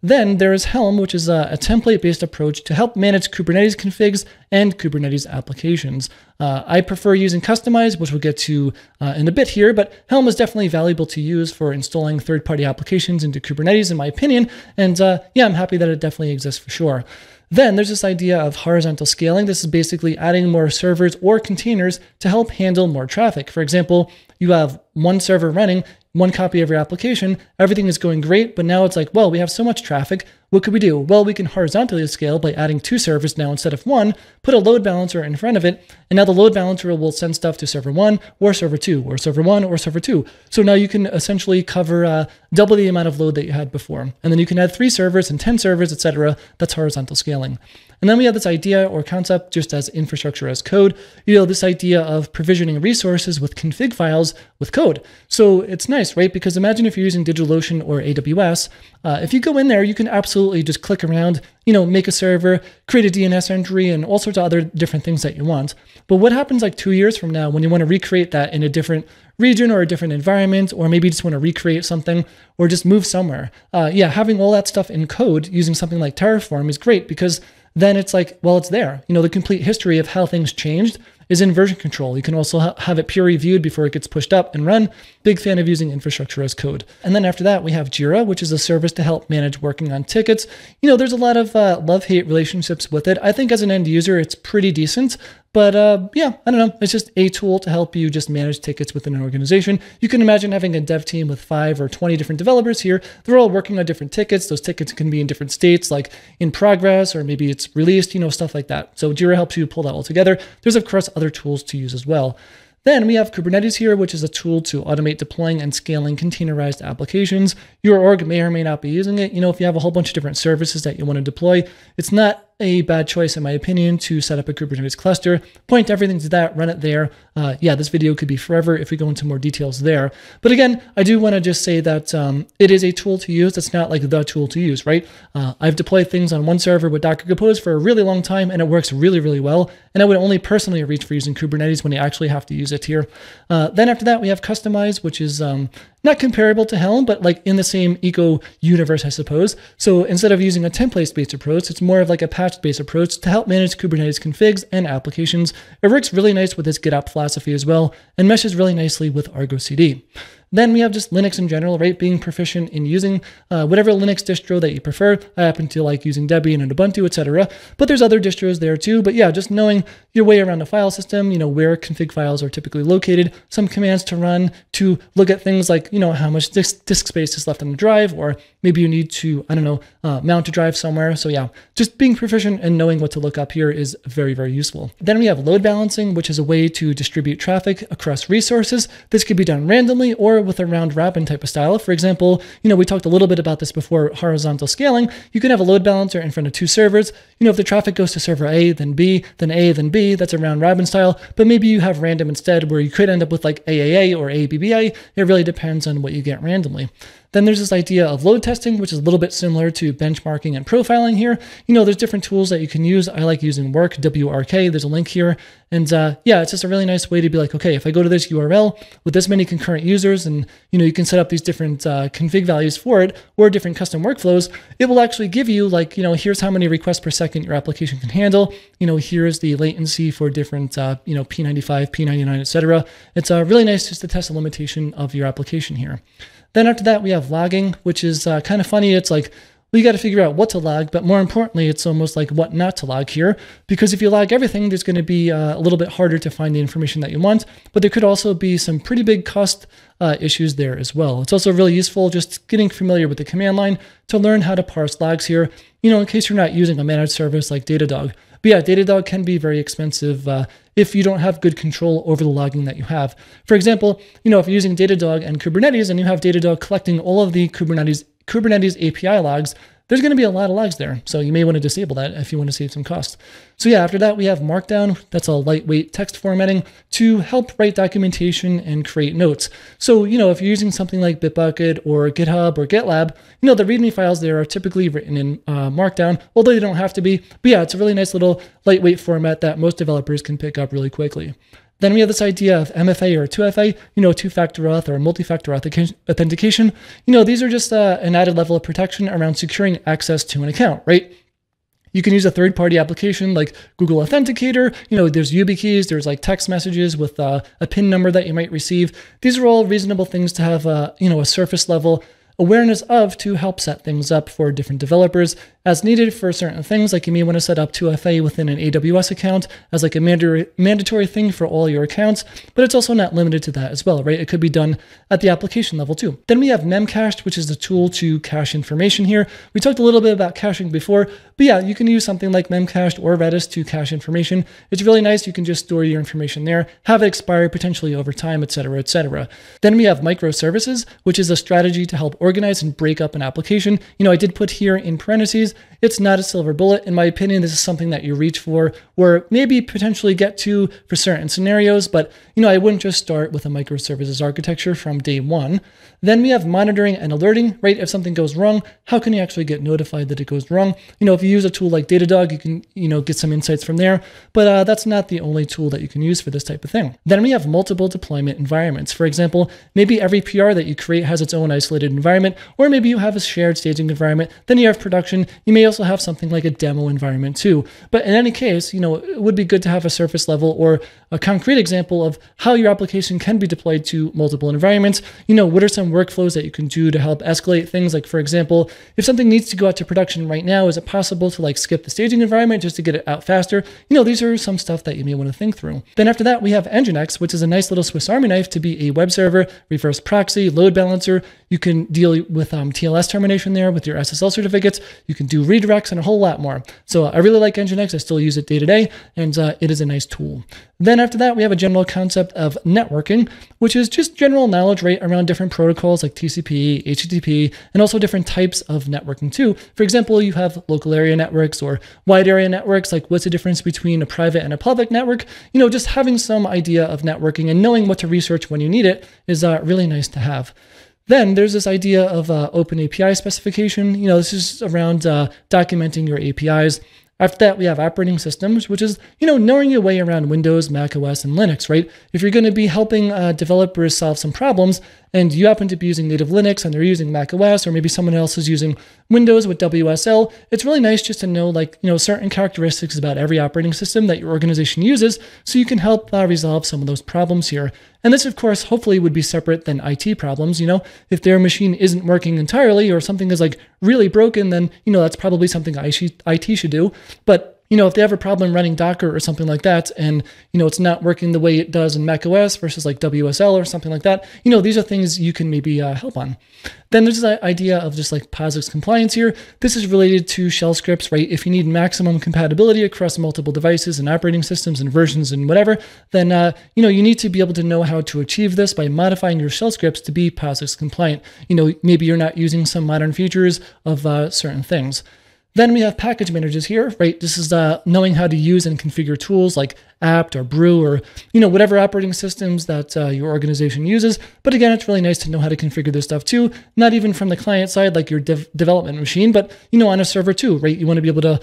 Then there is Helm, which is a template-based approach to help manage Kubernetes configs and Kubernetes applications. I prefer using Kustomize, which we'll get to in a bit here, but Helm is definitely valuable to use for installing third-party applications into Kubernetes, in my opinion. And yeah, I'm happy that it definitely exists for sure. Then there's this idea of horizontal scaling. This is basically adding more servers or containers to help handle more traffic. For example, you have one server running, one copy of your application, everything is going great, but now it's well, we have so much traffic, what could we do? Well, we can horizontally scale by adding 2 servers now instead of 1, put a load balancer in front of it, and now the load balancer will send stuff to server 1 or server 2 or server 1 or server 2. So now you can essentially cover double the amount of load that you had before. And then you can add 3 servers and 10 servers, etc. That's horizontal scaling. And then we have this idea or concept just as infrastructure as code, this idea of provisioning resources with config files with code. So it's nice, right? Because imagine if you're using DigitalOcean or AWS, if you go in there, you can absolutely just click around, make a server, create a DNS entry, and all sorts of other different things that you want. But what happens 2 years from now when you want to recreate that in a different region or a different environment, or maybe just want to recreate something or just move somewhere? Yeah, having all that stuff in code using something like Terraform is great because then it's well, it's there. The complete history of how things changed is in version control. You can also have it peer reviewed before it gets pushed up and run. Big fan of using infrastructure as code. And then after that, we have Jira, which is a service to help manage working on tickets. There's a lot of love-hate relationships with it. I think as an end user, it's pretty decent. But yeah, I don't know. It's just a tool to help you just manage tickets within an organization. You can imagine having a dev team with 5 or 20 different developers here. They're all working on different tickets. Those tickets can be in different states, like in progress, or maybe it's released, stuff like that. So Jira helps you pull that all together. There's, of course, other tools to use as well. Then we have Kubernetes here, which is a tool to automate deploying and scaling containerized applications. Your org may or may not be using it. If you have a whole bunch of different services that you want to deploy, it's not a bad choice, in my opinion, to set up a Kubernetes cluster, point everything to that, run it there. Yeah, this video could be forever if we go into more details there. But again, I do want to just say that it is a tool to use. It's not the tool to use, right? I've deployed things on one server with Docker Compose for a really long time, and it works really, really well. And I would only personally reach for using Kubernetes when you actually have to use it here. Then after that, we have Kustomize, which is not comparable to Helm, but like in the same eco universe, I suppose. So instead of using a templates-based approach, it's more of like a patch-based approach to help manage Kubernetes configs and applications. It works really nice with this GitOps philosophy as well, and meshes really nicely with Argo CD. Then we have just Linux in general, right? Being proficient in using whatever Linux distro that you prefer. I happen to like using Debian and Ubuntu, etc. But there's other distros there too. But yeah, just knowing your way around the file system, where config files are typically located, some commands to run to look at things like, how much disk space is left on the drive, or maybe you need to, mount a drive somewhere. So yeah, just being proficient and knowing what to look up here is very, very useful. Then we have load balancing, which is a way to distribute traffic across resources. This could be done randomly or with a round robin type of style. For example, we talked a little bit about this before, horizontal scaling. You can have a load balancer in front of two servers. If the traffic goes to server A, then B, then A, then B, that's a round robin style. But maybe you have random instead, where you could end up with like AAA or ABBA. It really depends on what you get randomly. Then there's this idea of load testing, which is a little bit similar to benchmarking and profiling here. There's different tools that you can use. I like using Work, WRK. There's a link here. And yeah, it's just a really nice way to be like, okay, if I go to this URL with this many concurrent users and, you can set up these different config values for it or different custom workflows, it will actually give you like, here's how many requests per second your application can handle. Here's the latency for different, P95, P99, etc. It's really nice just to test the limitation of your application here. Then after that, we have logging, which is kind of funny. It's like, well, you got to figure out what to log, but more importantly, it's almost like what not to log here, because if you log everything, there's going to be a little bit harder to find the information that you want, but there could also be some pretty big cost issues there as well. It's also really useful just getting familiar with the command line to learn how to parse logs here, in case you're not using a managed service like Datadog. But yeah, Datadog can be very expensive if you don't have good control over the logging that you have. For example, if you're using Datadog and Kubernetes and you have Datadog collecting all of the Kubernetes API logs, there's going to be a lot of logs there. So you may want to disable that if you want to save some cost. So yeah, after that, we have Markdown. That's a lightweight text formatting to help write documentation and create notes. So, if you're using something like Bitbucket or GitHub or GitLab, the README files there are typically written in Markdown, although they don't have to be. But yeah, it's a really nice little lightweight format that most developers can pick up really quickly. Then we have this idea of MFA or 2FA, two-factor auth or multi-factor authentication. These are just an added level of protection around securing access to an account, right? You can use a third-party application like Google Authenticator. There's YubiKeys, there's like text messages with a PIN number that you might receive. These are all reasonable things to have a surface level awareness of to help set things up for different developers as needed for certain things. Like you may want to set up 2FA within an AWS account as like a mandatory thing for all your accounts, but it's also not limited to that as well, right? It could be done at the application level too. Then we have Memcached, which is the tool to cache information here. We talked a little bit about caching before, but yeah, you can use something like Memcached or Redis to cache information. It's really nice. You can just store your information there, have it expire potentially over time, etc., etc. Then we have microservices, which is a strategy to help organize and break up an application. I did put here in parentheses, it's not a silver bullet. In my opinion, this is something that you reach for or maybe potentially get to for certain scenarios, but I wouldn't just start with a microservices architecture from day one. Then we have monitoring and alerting, right? If something goes wrong, how can you actually get notified that it goes wrong? If you use a tool like Datadog, you can, get some insights from there, but that's not the only tool that you can use for this type of thing. Then we have multiple deployment environments. For example, maybe every PR that you create has its own isolated environment, or maybe you have a shared staging environment. Then you have production. You may also have something like a demo environment too. But in any case, it would be good to have a surface level or a concrete example of how your application can be deployed to multiple environments. What are some workflows that you can do to help escalate things? Like, for example, if something needs to go out to production right now, is it possible to like skip the staging environment just to get it out faster? These are some stuff that you may want to think through. Then after that, we have Nginx, which is a nice little Swiss Army knife to be a web server, reverse proxy, load balancer. You can deal with TLS termination there with your SSL certificates. You can do redirects and a whole lot more. So I really like Nginx. I still use it day to day, and it is a nice tool. Then after that, we have a general concept of networking, which is just general knowledge, right, around different protocols like TCP, HTTP, and also different types of networking too. For example, you have local area networks or wide area networks. Like, what's the difference between a private and a public network? Just having some idea of networking and knowing what to research when you need it is really nice to have. Then there's this idea of open API specification. This is around documenting your APIs. After that, we have operating systems, which is, knowing your way around Windows, Mac OS, and Linux, right? If you're going to be helping developers solve some problems, and you happen to be using native Linux and they're using Mac OS, or maybe someone else is using Windows with WSL, it's really nice just to know, certain characteristics about every operating system that your organization uses, so you can help resolve some of those problems here. And this, of course, hopefully would be separate than IT problems. If their machine isn't working entirely or something is really broken, then, that's probably something IT should do. But if they have a problem running Docker or something like that, and, it's not working the way it does in macOS versus WSL or something like that, these are things you can maybe help on. Then there's this idea of just POSIX compliance here. This is related to shell scripts, right? If you need maximum compatibility across multiple devices and operating systems and versions and whatever, then, you need to be able to know how to achieve this by modifying your shell scripts to be POSIX compliant. Maybe you're not using some modern features of certain things. Then we have package managers here, right? This is knowing how to use and configure tools like apt or brew or, whatever operating systems that your organization uses. But again, it's really nice to know how to configure this stuff too, not even from the client side, like your development machine, but, on a server too, right? You want to be able to,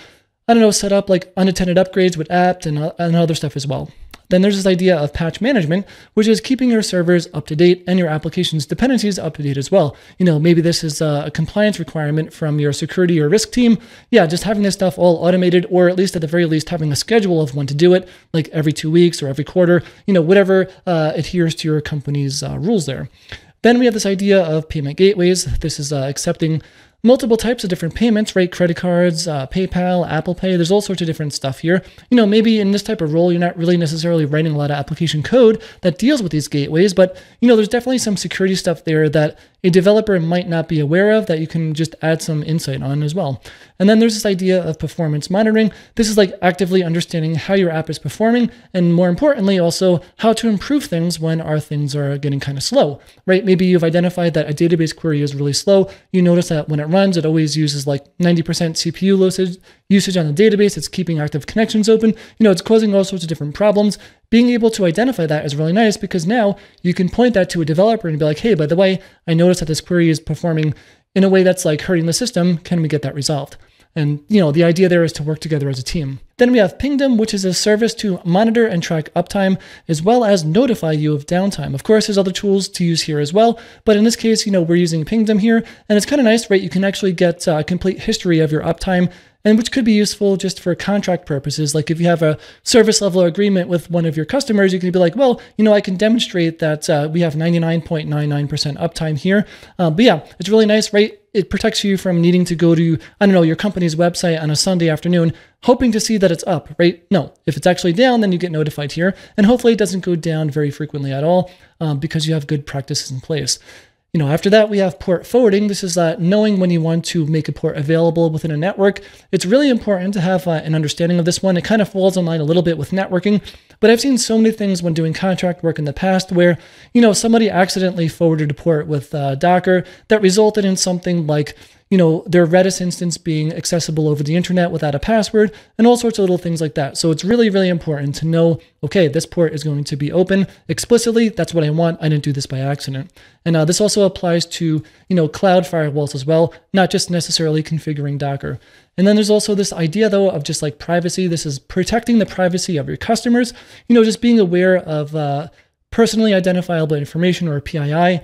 set up unattended upgrades with apt and other stuff as well. Then there's this idea of patch management, which is keeping your servers up to date and your application's dependencies up to date as well. Maybe this is a compliance requirement from your security or risk team. Yeah, just having this stuff all automated, or at least at the very least having a schedule of when to do it, like every 2 weeks or every quarter, whatever adheres to your company's rules there. Then we have this idea of payment gateways. This is accepting multiple types of different payments, right? Credit cards, PayPal, Apple Pay, there's all sorts of different stuff here. Maybe in this type of role, you're not really necessarily writing a lot of application code that deals with these gateways, but, there's definitely some security stuff there that a developer might not be aware of that you can just add some insight on as well. And then there's this idea of performance monitoring. This is actively understanding how your app is performing, and more importantly, also how to improve things when our things are getting kind of slow, right? Maybe you've identified that a database query is really slow. You notice that when it runs, it always uses 90% CPU usage on the database. It's keeping active connections open. It's causing all sorts of different problems. Being able to identify that is really nice, because now you can point that to a developer and be like, hey, by the way, I noticed that this query is performing in a way that's hurting the system. Can we get that resolved? And, the idea there is to work together as a team. Then we have Pingdom, which is a service to monitor and track uptime, as well as notify you of downtime. Of course, there's other tools to use here as well, but in this case, we're using Pingdom here, and it's kind of nice, right? You can actually get a complete history of your uptime, and which could be useful just for contract purposes. Like if you have a service level agreement with one of your customers, you can be like, well, I can demonstrate that we have 99.99% uptime here. But yeah, it's really nice, right? It protects you from needing to go to, your company's website on a Sunday afternoon, hoping to see that it's up, right? No, if it's actually down, then you get notified here. And hopefully it doesn't go down very frequently at all because you have good practices in place. After that, we have port forwarding. This is knowing when you want to make a port available within a network. It's really important to have an understanding of this one. It kind of falls in line a little bit with networking, but I've seen so many things when doing contract work in the past where, somebody accidentally forwarded a port with Docker that resulted in something like, their Redis instance being accessible over the internet without a password and all sorts of little things like that. So it's really, really important to know, okay, this port is going to be open explicitly. That's what I want. I didn't do this by accident. And this also applies to, cloud firewalls as well, not just necessarily configuring Docker. And then there's also this idea, though, of just privacy. This is protecting the privacy of your customers, just being aware of personally identifiable information, or PII,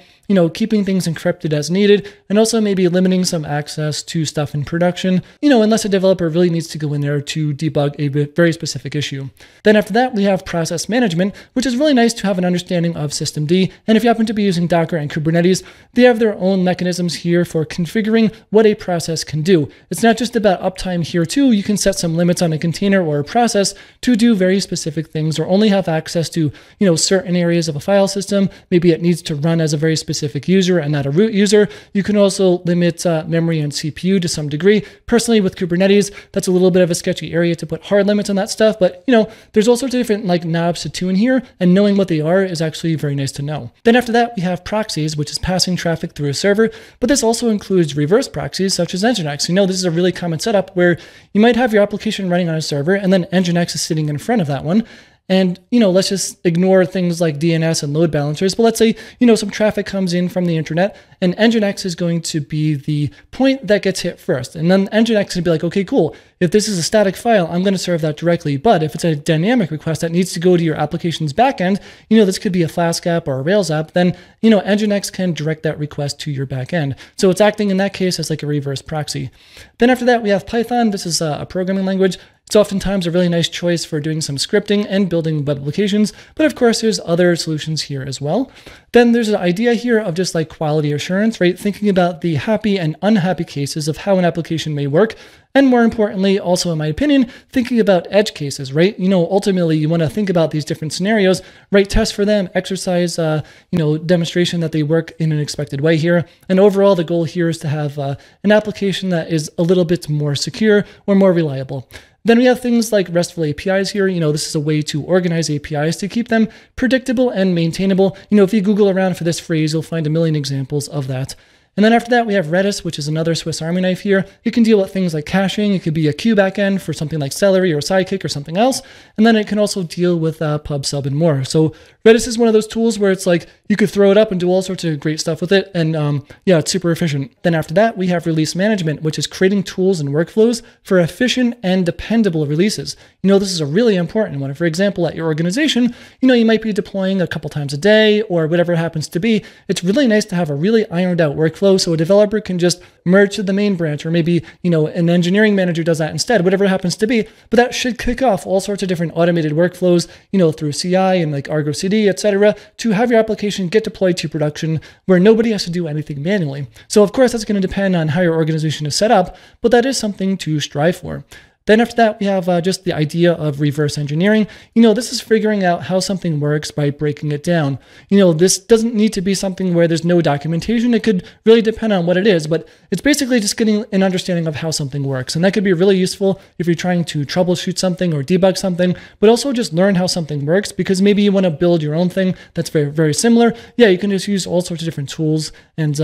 keeping things encrypted as needed, and also maybe limiting some access to stuff in production, unless a developer really needs to go in there to debug a very specific issue. Then after that, we have process management, which is really nice to have an understanding of systemd. And if you happen to be using Docker and Kubernetes, they have their own mechanisms here for configuring what a process can do. It's not just about uptime here too. You can set some limits on a container or a process to do very specific things, or only have access to, certain areas of a file system. Maybe it needs to run as a very specific user and not a root user. You can also limit memory and CPU to some degree. Personally, with Kubernetes, that's a little bit of a sketchy area to put hard limits on that stuff, but there's all sorts of different knobs to tune here, and knowing what they are is actually very nice to know. Then after that, we have proxies, which is passing traffic through a server, but this also includes reverse proxies such as Nginx. This is a really common setup where you might have your application running on a server, and then Nginx is sitting in front of that one. And, let's just ignore things like DNS and load balancers. But let's say, some traffic comes in from the internet, and Nginx is going to be the point that gets hit first. And then Nginx is going to be like, okay, cool. If this is a static file, I'm going to serve that directly. But if it's a dynamic request that needs to go to your application's backend, this could be a Flask app or a Rails app, then, Nginx can direct that request to your backend. So it's acting in that case as like a reverse proxy. Then after that, we have Python. This is a programming language. It's oftentimes a really nice choice for doing some scripting and building web applications, but of course there's other solutions here as well. Then there's an idea here of just like quality assurance, right? Thinking about the happy and unhappy cases of how an application may work. And more importantly, also in my opinion, thinking about edge cases, right? Ultimately you want to think about these different scenarios, write tests for them, exercise, demonstration that they work in an expected way here. And overall, the goal here is to have an application that is a little bit more secure or more reliable. Then we have things like RESTful APIs here. This is a way to organize APIs to keep them predictable and maintainable. If you Google around for this phrase, you'll find a million examples of that. And then after that, we have Redis, which is another Swiss Army knife here. It can deal with things like caching. It could be a queue backend for something like Celery or Sidekick or something else. And then it can also deal with pub, sub, and more. So Redis is one of those tools where it's like you could throw it up and do all sorts of great stuff with it. And yeah, it's super efficient. Then after that, we have release management, which is creating tools and workflows for efficient and dependable releases. This is a really important one. For example, at your organization, you might be deploying a couple times a day or whatever it happens to be. It's really nice to have a really ironed out workflow so a developer can just merge to the main branch, or maybe, an engineering manager does that instead, whatever it happens to be. But that should kick off all sorts of different automated workflows, through CI and like Argo CD, etc., to have your application get deployed to production where nobody has to do anything manually. So of course, that's going to depend on how your organization is set up, but that is something to strive for. Then after that, we have just the idea of reverse engineering. This is figuring out how something works by breaking it down. This doesn't need to be something where there's no documentation. It could really depend on what it is, but it's basically just getting an understanding of how something works. And that could be really useful if you're trying to troubleshoot something or debug something, but also just learn how something works, because maybe you want to build your own thing that's very, very similar. Yeah, you can just use all sorts of different tools and,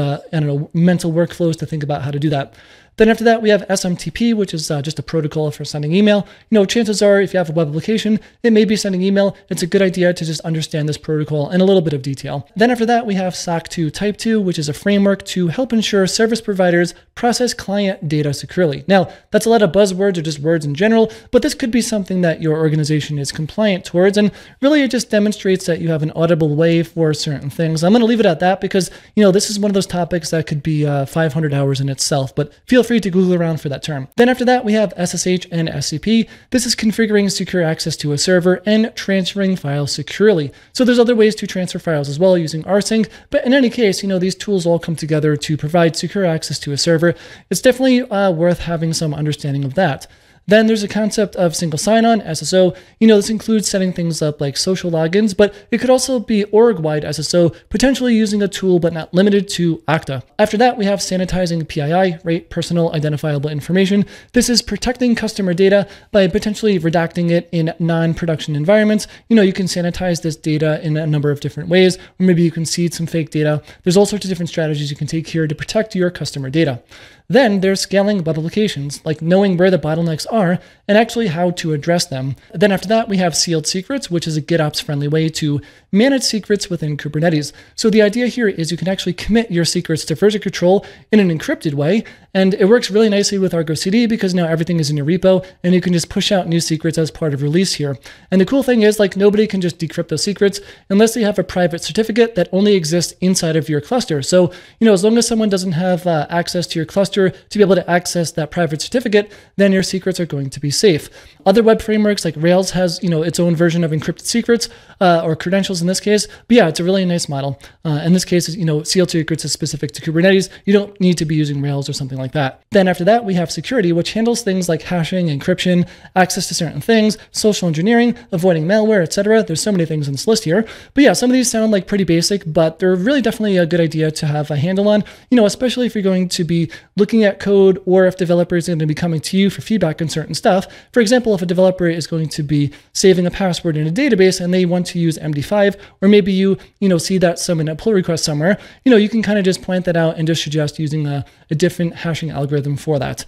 mental workflows to think about how to do that. Then after that, we have SMTP, which is just a protocol for sending email. Chances are if you have a web application, it may be sending email. It's a good idea to just understand this protocol in a little bit of detail. Then after that, we have SOC 2 Type 2, which is a framework to help ensure service providers process client data securely. Now, that's a lot of buzzwords or just words in general, but this could be something that your organization is compliant towards. And really, it just demonstrates that you have an auditable way for certain things. I'm going to leave it at that because, this is one of those topics that could be 500 hours in itself, but feel free to Google around for that term. Then after that, we have SSH and SCP. This is configuring secure access to a server and transferring files securely. So there's other ways to transfer files as well using rsync, but in any case, these tools all come together to provide secure access to a server. It's definitely worth having some understanding of that. Then there's a concept of single sign-on, SSO. This includes setting things up like social logins, but it could also be org-wide SSO, potentially using a tool but not limited to Okta. After that, we have sanitizing PII, right? Personal identifiable information. This is protecting customer data by potentially redacting it in non-production environments. You can sanitize this data in a number of different ways, or maybe you can seed some fake data. There's all sorts of different strategies you can take here to protect your customer data. Then there's scaling web applications, like knowing where the bottlenecks are and actually how to address them. Then after that, we have sealed secrets, which is a GitOps friendly way to manage secrets within Kubernetes. So the idea here is you can actually commit your secrets to version control in an encrypted way. And it works really nicely with Argo CD because now everything is in your repo and you can just push out new secrets as part of release here. And the cool thing is, like, nobody can just decrypt those secrets unless they have a private certificate that only exists inside of your cluster. So, as long as someone doesn't have access to your cluster to be able to access that private certificate, then your secrets are going to be safe. Other web frameworks like Rails has, its own version of encrypted secrets or credentials in this case. But yeah, it's a really nice model. In this case, sealed secrets is specific to Kubernetes. You don't need to be using Rails or something like that. Then after that, we have security, which handles things like hashing, encryption, access to certain things, social engineering, avoiding malware, etc. There's so many things on this list here. But yeah, some of these sound like pretty basic, but they're really definitely a good idea to have a handle on, especially if you're going to be looking at code or if developers are going to be coming to you for feedback on certain stuff. For example, if a developer is going to be saving a password in a database and they want to use MD5, or maybe you see that some in a pull request somewhere, you can kind of just point that out and just suggest using a different hashing algorithm for that.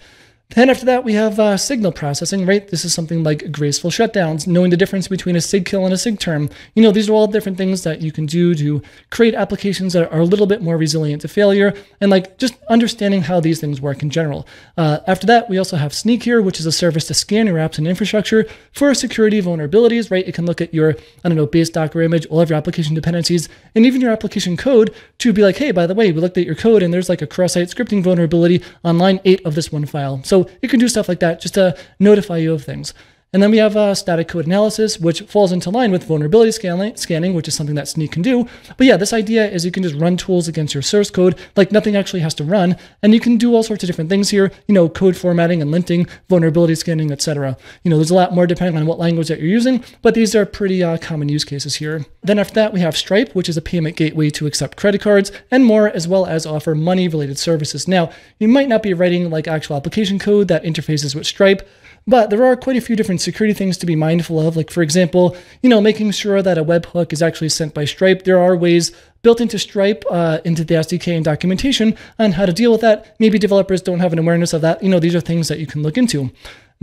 Then after that, we have signal processing, right? This is something like graceful shutdowns, knowing the difference between a sig kill and a sig term. These are all different things that you can do to create applications that are a little bit more resilient to failure, and like just understanding how these things work in general. After that, we also have Sneak here, which is a service to scan your apps and infrastructure for security vulnerabilities, right? It can look at your, base Docker image, all of your application dependencies, and even your application code to be like, hey, by the way, we looked at your code and there's like a cross-site scripting vulnerability on line 8 of this one file. So it can do stuff like that just to notify you of things. And then we have static code analysis, which falls into line with vulnerability scanning, which is something that Sneak can do. But yeah, this idea is you can just run tools against your source code, like nothing actually has to run. And you can do all sorts of different things here, code formatting and linting, vulnerability scanning, etc. There's a lot more depending on what language that you're using, but these are pretty common use cases here. Then after that, we have Stripe, which is a payment gateway to accept credit cards and more, as well as offer money-related services. Now, you might not be writing like actual application code that interfaces with Stripe, but there are quite a few different security things to be mindful of. Like, for example, making sure that a webhook is actually sent by Stripe. There are ways built into Stripe, into the SDK and documentation on how to deal with that. Maybe developers don't have an awareness of that. These are things that you can look into.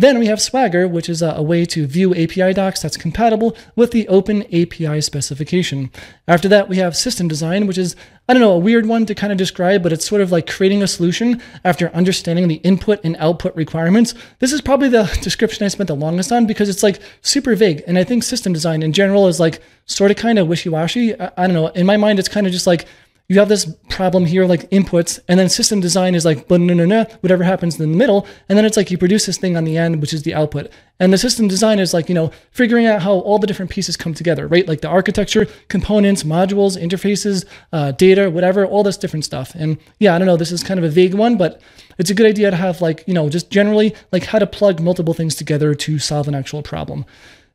Then we have Swagger, which is a way to view API docs that's compatible with the open API specification. After that, we have System Design, which is, a weird one to kind of describe, but it's sort of like creating a solution after understanding the input and output requirements. This is probably the description I spent the longest on because it's like super vague. And I think system design in general is like sort of kind of wishy-washy. I don't know. In my mind, it's kind of just like, you have this problem here, like inputs, and then system design is like, whatever happens in the middle. And then it's like you produce this thing on the end, which is the output. And the system design is like, figuring out how all the different pieces come together, right? Like the architecture, components, modules, interfaces, data, whatever, all this different stuff. And yeah, I don't know, this is kind of a vague one, but it's a good idea to have like, just generally like how to plug multiple things together to solve an actual problem.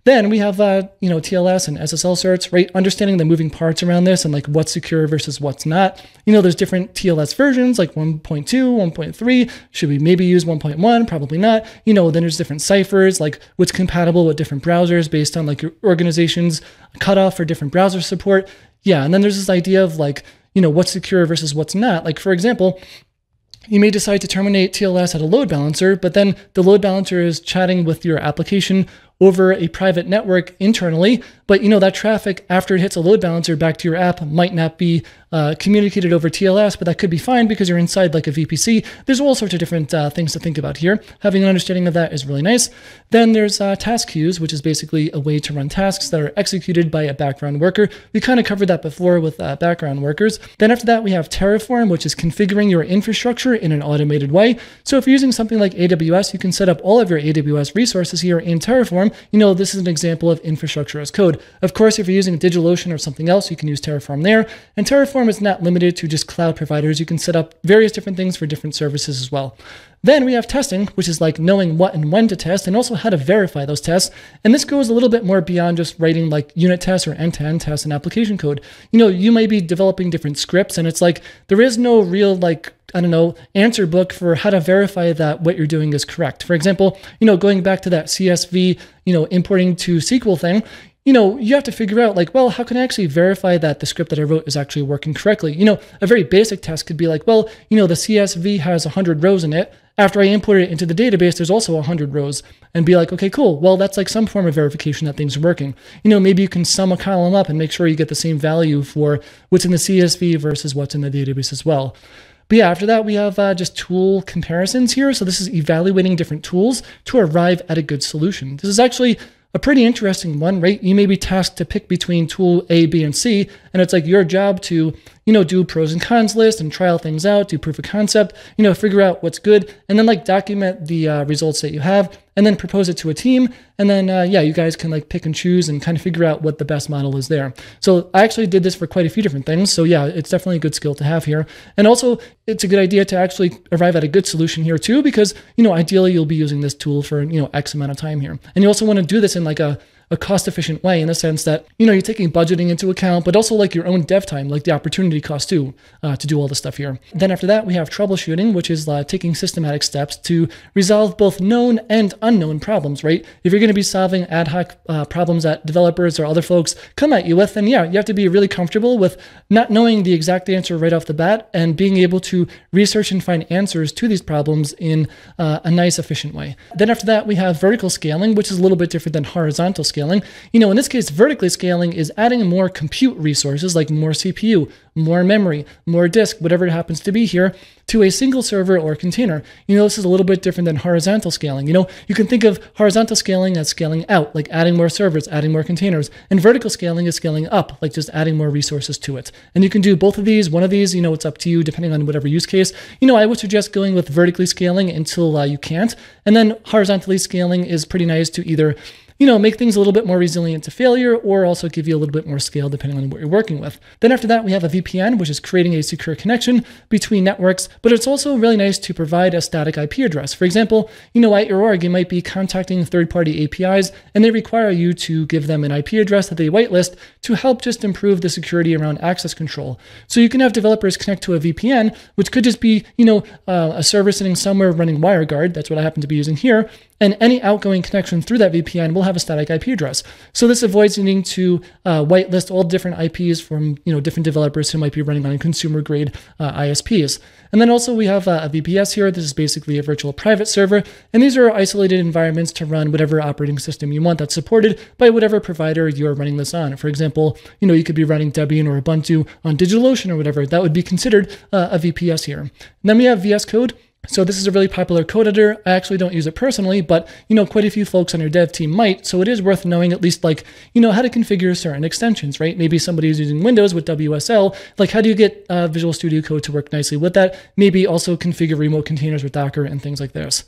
Then we have, TLS and SSL certs, right? Understanding the moving parts around this and like what's secure versus what's not. There's different TLS versions like 1.2, 1.3. Should we maybe use 1.1? Probably not. Then there's different ciphers, like what's compatible with different browsers based on like your organization's cutoff for different browser support. Yeah, and then there's this idea of like, what's secure versus what's not. Like, for example, you may decide to terminate TLS at a load balancer, but then the load balancer is chatting with your application over a private network internally, but that traffic after it hits a load balancer back to your app might not be communicated over TLS, but that could be fine because you're inside like a VPC. There's all sorts of different things to think about here. Having an understanding of that is really nice. Then there's task queues, which is basically a way to run tasks that are executed by a background worker. We kind of covered that before with background workers. Then after that, we have Terraform, which is configuring your infrastructure in an automated way. So if you're using something like AWS, you can set up all of your AWS resources here in Terraform. This is an example of infrastructure as code. Of course, if you're using DigitalOcean or something else, you can use Terraform there. And Terraform is not limited to just cloud providers. You can set up various different things for different services as well. Then we have testing, which is like knowing what and when to test and also how to verify those tests. And this goes a little bit more beyond just writing like unit tests or end-to-end tests in application code. You may be developing different scripts and it's like there is no real like, answer book for how to verify that what you're doing is correct. For example, going back to that CSV, importing to SQL thing, you have to figure out like, well, how can I actually verify that the script that I wrote is actually working correctly? A very basic test could be like, well, the CSV has 100 rows in it. After I import it into the database, there's also 100 rows, and be like, okay, cool. Well, that's like some form of verification that things are working. Maybe you can sum a column up and make sure you get the same value for what's in the CSV versus what's in the database as well. But yeah, after that, we have just tool comparisons here. So this is evaluating different tools to arrive at a good solution. This is actually a pretty interesting one, right? You may be tasked to pick between tool A, B, and C, and it's like your job to, do pros and cons list and trial things out, do proof of concept, figure out what's good, and then like document the results that you have, and then propose it to a team. And then, you guys can like pick and choose and kind of figure out what the best model is there. So I actually did this for quite a few different things. So yeah, it's definitely a good skill to have here. And also it's a good idea to actually arrive at a good solution here too, because, ideally you'll be using this tool for, X amount of time here. And you also want to do this in like a a cost-efficient way in the sense that, you're taking budgeting into account, but also like your own dev time, like the opportunity cost too, to do all this stuff here. Then after that, we have troubleshooting, which is taking systematic steps to resolve both known and unknown problems, right? If you're going to be solving ad hoc problems that developers or other folks come at you with, then yeah, you have to be really comfortable with not knowing the exact answer right off the bat and being able to research and find answers to these problems in a nice, efficient way. Then after that, we have vertical scaling, which is a little bit different than horizontal scaling. In this case, vertically scaling is adding more compute resources, like more CPU, more memory, more disk, whatever it happens to be here, to a single server or container. This is a little bit different than horizontal scaling. You can think of horizontal scaling as scaling out, like adding more servers, adding more containers, and vertical scaling is scaling up, like just adding more resources to it. And you can do both of these. One of these, it's up to you depending on whatever use case. I would suggest going with vertically scaling until you can't. And then horizontally scaling is pretty nice to either make things a little bit more resilient to failure, or also give you a little bit more scale depending on what you're working with. Then after that, we have a VPN, which is creating a secure connection between networks, but it's also really nice to provide a static IP address. For example, at your org, you might be contacting third-party APIs, and they require you to give them an IP address that they whitelist to help just improve the security around access control. So you can have developers connect to a VPN, which could just be, a server sitting somewhere running WireGuard. That's what I happen to be using here. And any outgoing connection through that VPN will have a static IP address. So this avoids needing to whitelist all different IPs from different developers who might be running on consumer-grade ISPs. And then also we have a VPS here. This is basically a virtual private server, and these are isolated environments to run whatever operating system you want that's supported by whatever provider you're running this on. For example, you could be running Debian or Ubuntu on DigitalOcean or whatever. That would be considered a VPS here. And then we have VS Code. So this is a really popular code editor. I actually don't use it personally, but quite a few folks on your dev team might. So it is worth knowing at least how to configure certain extensions, right? Maybe somebody is using Windows with WSL. Like how do you get Visual Studio Code to work nicely with that? Maybe also configure remote containers with Docker and things like this.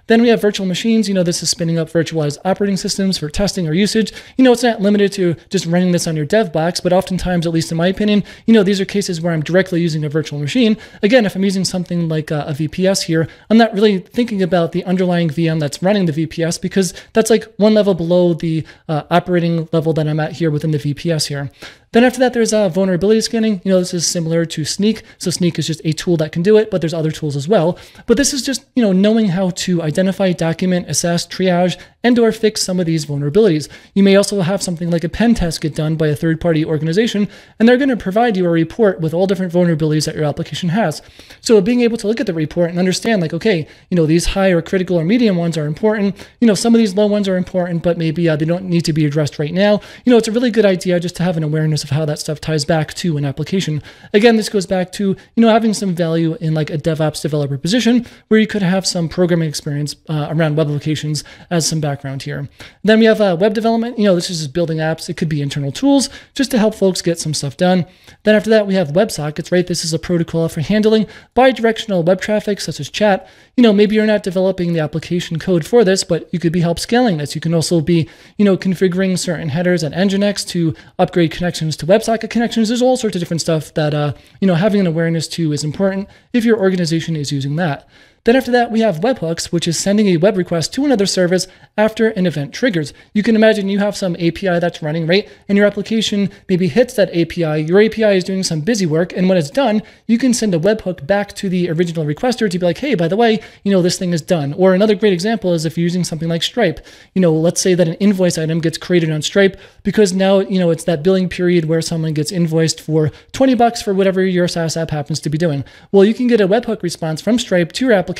Then we have virtual machines. This is spinning up virtualized operating systems for testing or usage. It's not limited to just running this on your dev box, but oftentimes, at least in my opinion, these are cases where I'm directly using a virtual machine. Again, if I'm using something like a VPS here, I'm not really thinking about the underlying VM that's running the VPS because that's like one level below the operating level that I'm at here within the VPS here. Then after that, there's vulnerability scanning. This is similar to Sneak. So Sneak is just a tool that can do it, but there's other tools as well. But this is just, knowing how to identify, document, assess, triage, and or fix some of these vulnerabilities. You may also have something like a pen test get done by a third-party organization, and they're going to provide you a report with all different vulnerabilities that your application has. So being able to look at the report and understand like, okay, these high or critical or medium ones are important. Some of these low ones are important, but maybe they don't need to be addressed right now. It's a really good idea just to have an awareness of how that stuff ties back to an application. Again, this goes back to, having some value in like a DevOps developer position where you could have some programming experience around web applications as some background here. Then we have web development. This is just building apps. It could be internal tools just to help folks get some stuff done. Then after that, we have WebSockets, right? This is a protocol for handling bi-directional web traffic such as chat. Maybe you're not developing the application code for this, but you could be help scaling this. You can also be, configuring certain headers at Nginx to upgrade connections to WebSocket connections. There's all sorts of different stuff that, having an awareness to is important if your organization is using that. Then after that, we have webhooks, which is sending a web request to another service after an event triggers. You can imagine you have some API that's running, right? And your application maybe hits that API. Your API is doing some busy work. And when it's done, you can send a webhook back to the original requester to be like, hey, by the way, this thing is done. Or another great example is if you're using something like Stripe. Let's say that an invoice item gets created on Stripe because now, it's that billing period where someone gets invoiced for $20 for whatever your SaaS app happens to be doing. Well, you can get a webhook response from Stripe to your application.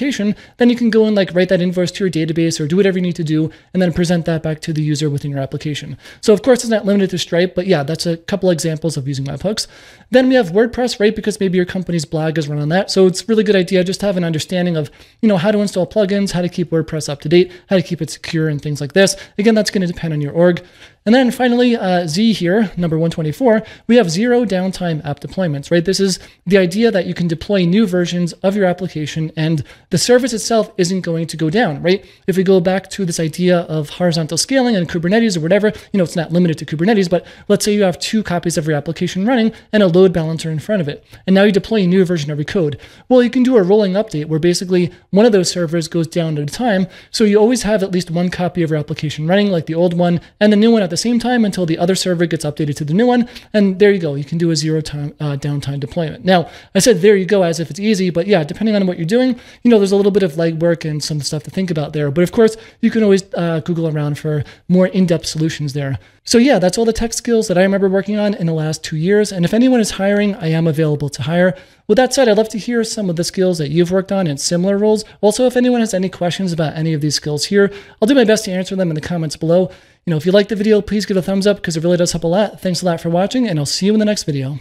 Then you can go and write that invoice to your database or do whatever you need to do and then present that back to the user within your application. So of course it's not limited to Stripe, but yeah, that's a couple examples of using webhooks. Then we have WordPress, right? Because maybe your company's blog is run on that. So it's a really good idea just to have an understanding of, how to install plugins, how to keep WordPress up to date, how to keep it secure and things like this. Again, that's going to depend on your org. And then finally, Z here, number 124, we have zero downtime app deployments, right? This is the idea that you can deploy new versions of your application and the service itself isn't going to go down, right? If we go back to this idea of horizontal scaling and Kubernetes or whatever, it's not limited to Kubernetes, but let's say you have 2 copies of your application running and a load balancer in front of it. And now you deploy a new version of your code. Well, you can do a rolling update where basically one of those servers goes down at a time. So you always have at least one copy of your application running, like the old one, and the new one at the the same time until the other server gets updated to the new one. And there you go. You can do a zero time downtime deployment. Now, I said there you go as if it's easy, but yeah, depending on what you're doing, there's a little bit of legwork and some stuff to think about there. But of course, you can always Google around for more in-depth solutions there. So yeah, that's all the tech skills that I remember working on in the last 2 years. And if anyone is hiring, I am available to hire. With that said, I'd love to hear some of the skills that you've worked on in similar roles. Also, if anyone has any questions about any of these skills here, I'll do my best to answer them in the comments below. If you like the video, please give it a thumbs up because it really does help a lot. Thanks a lot for watching, and I'll see you in the next video.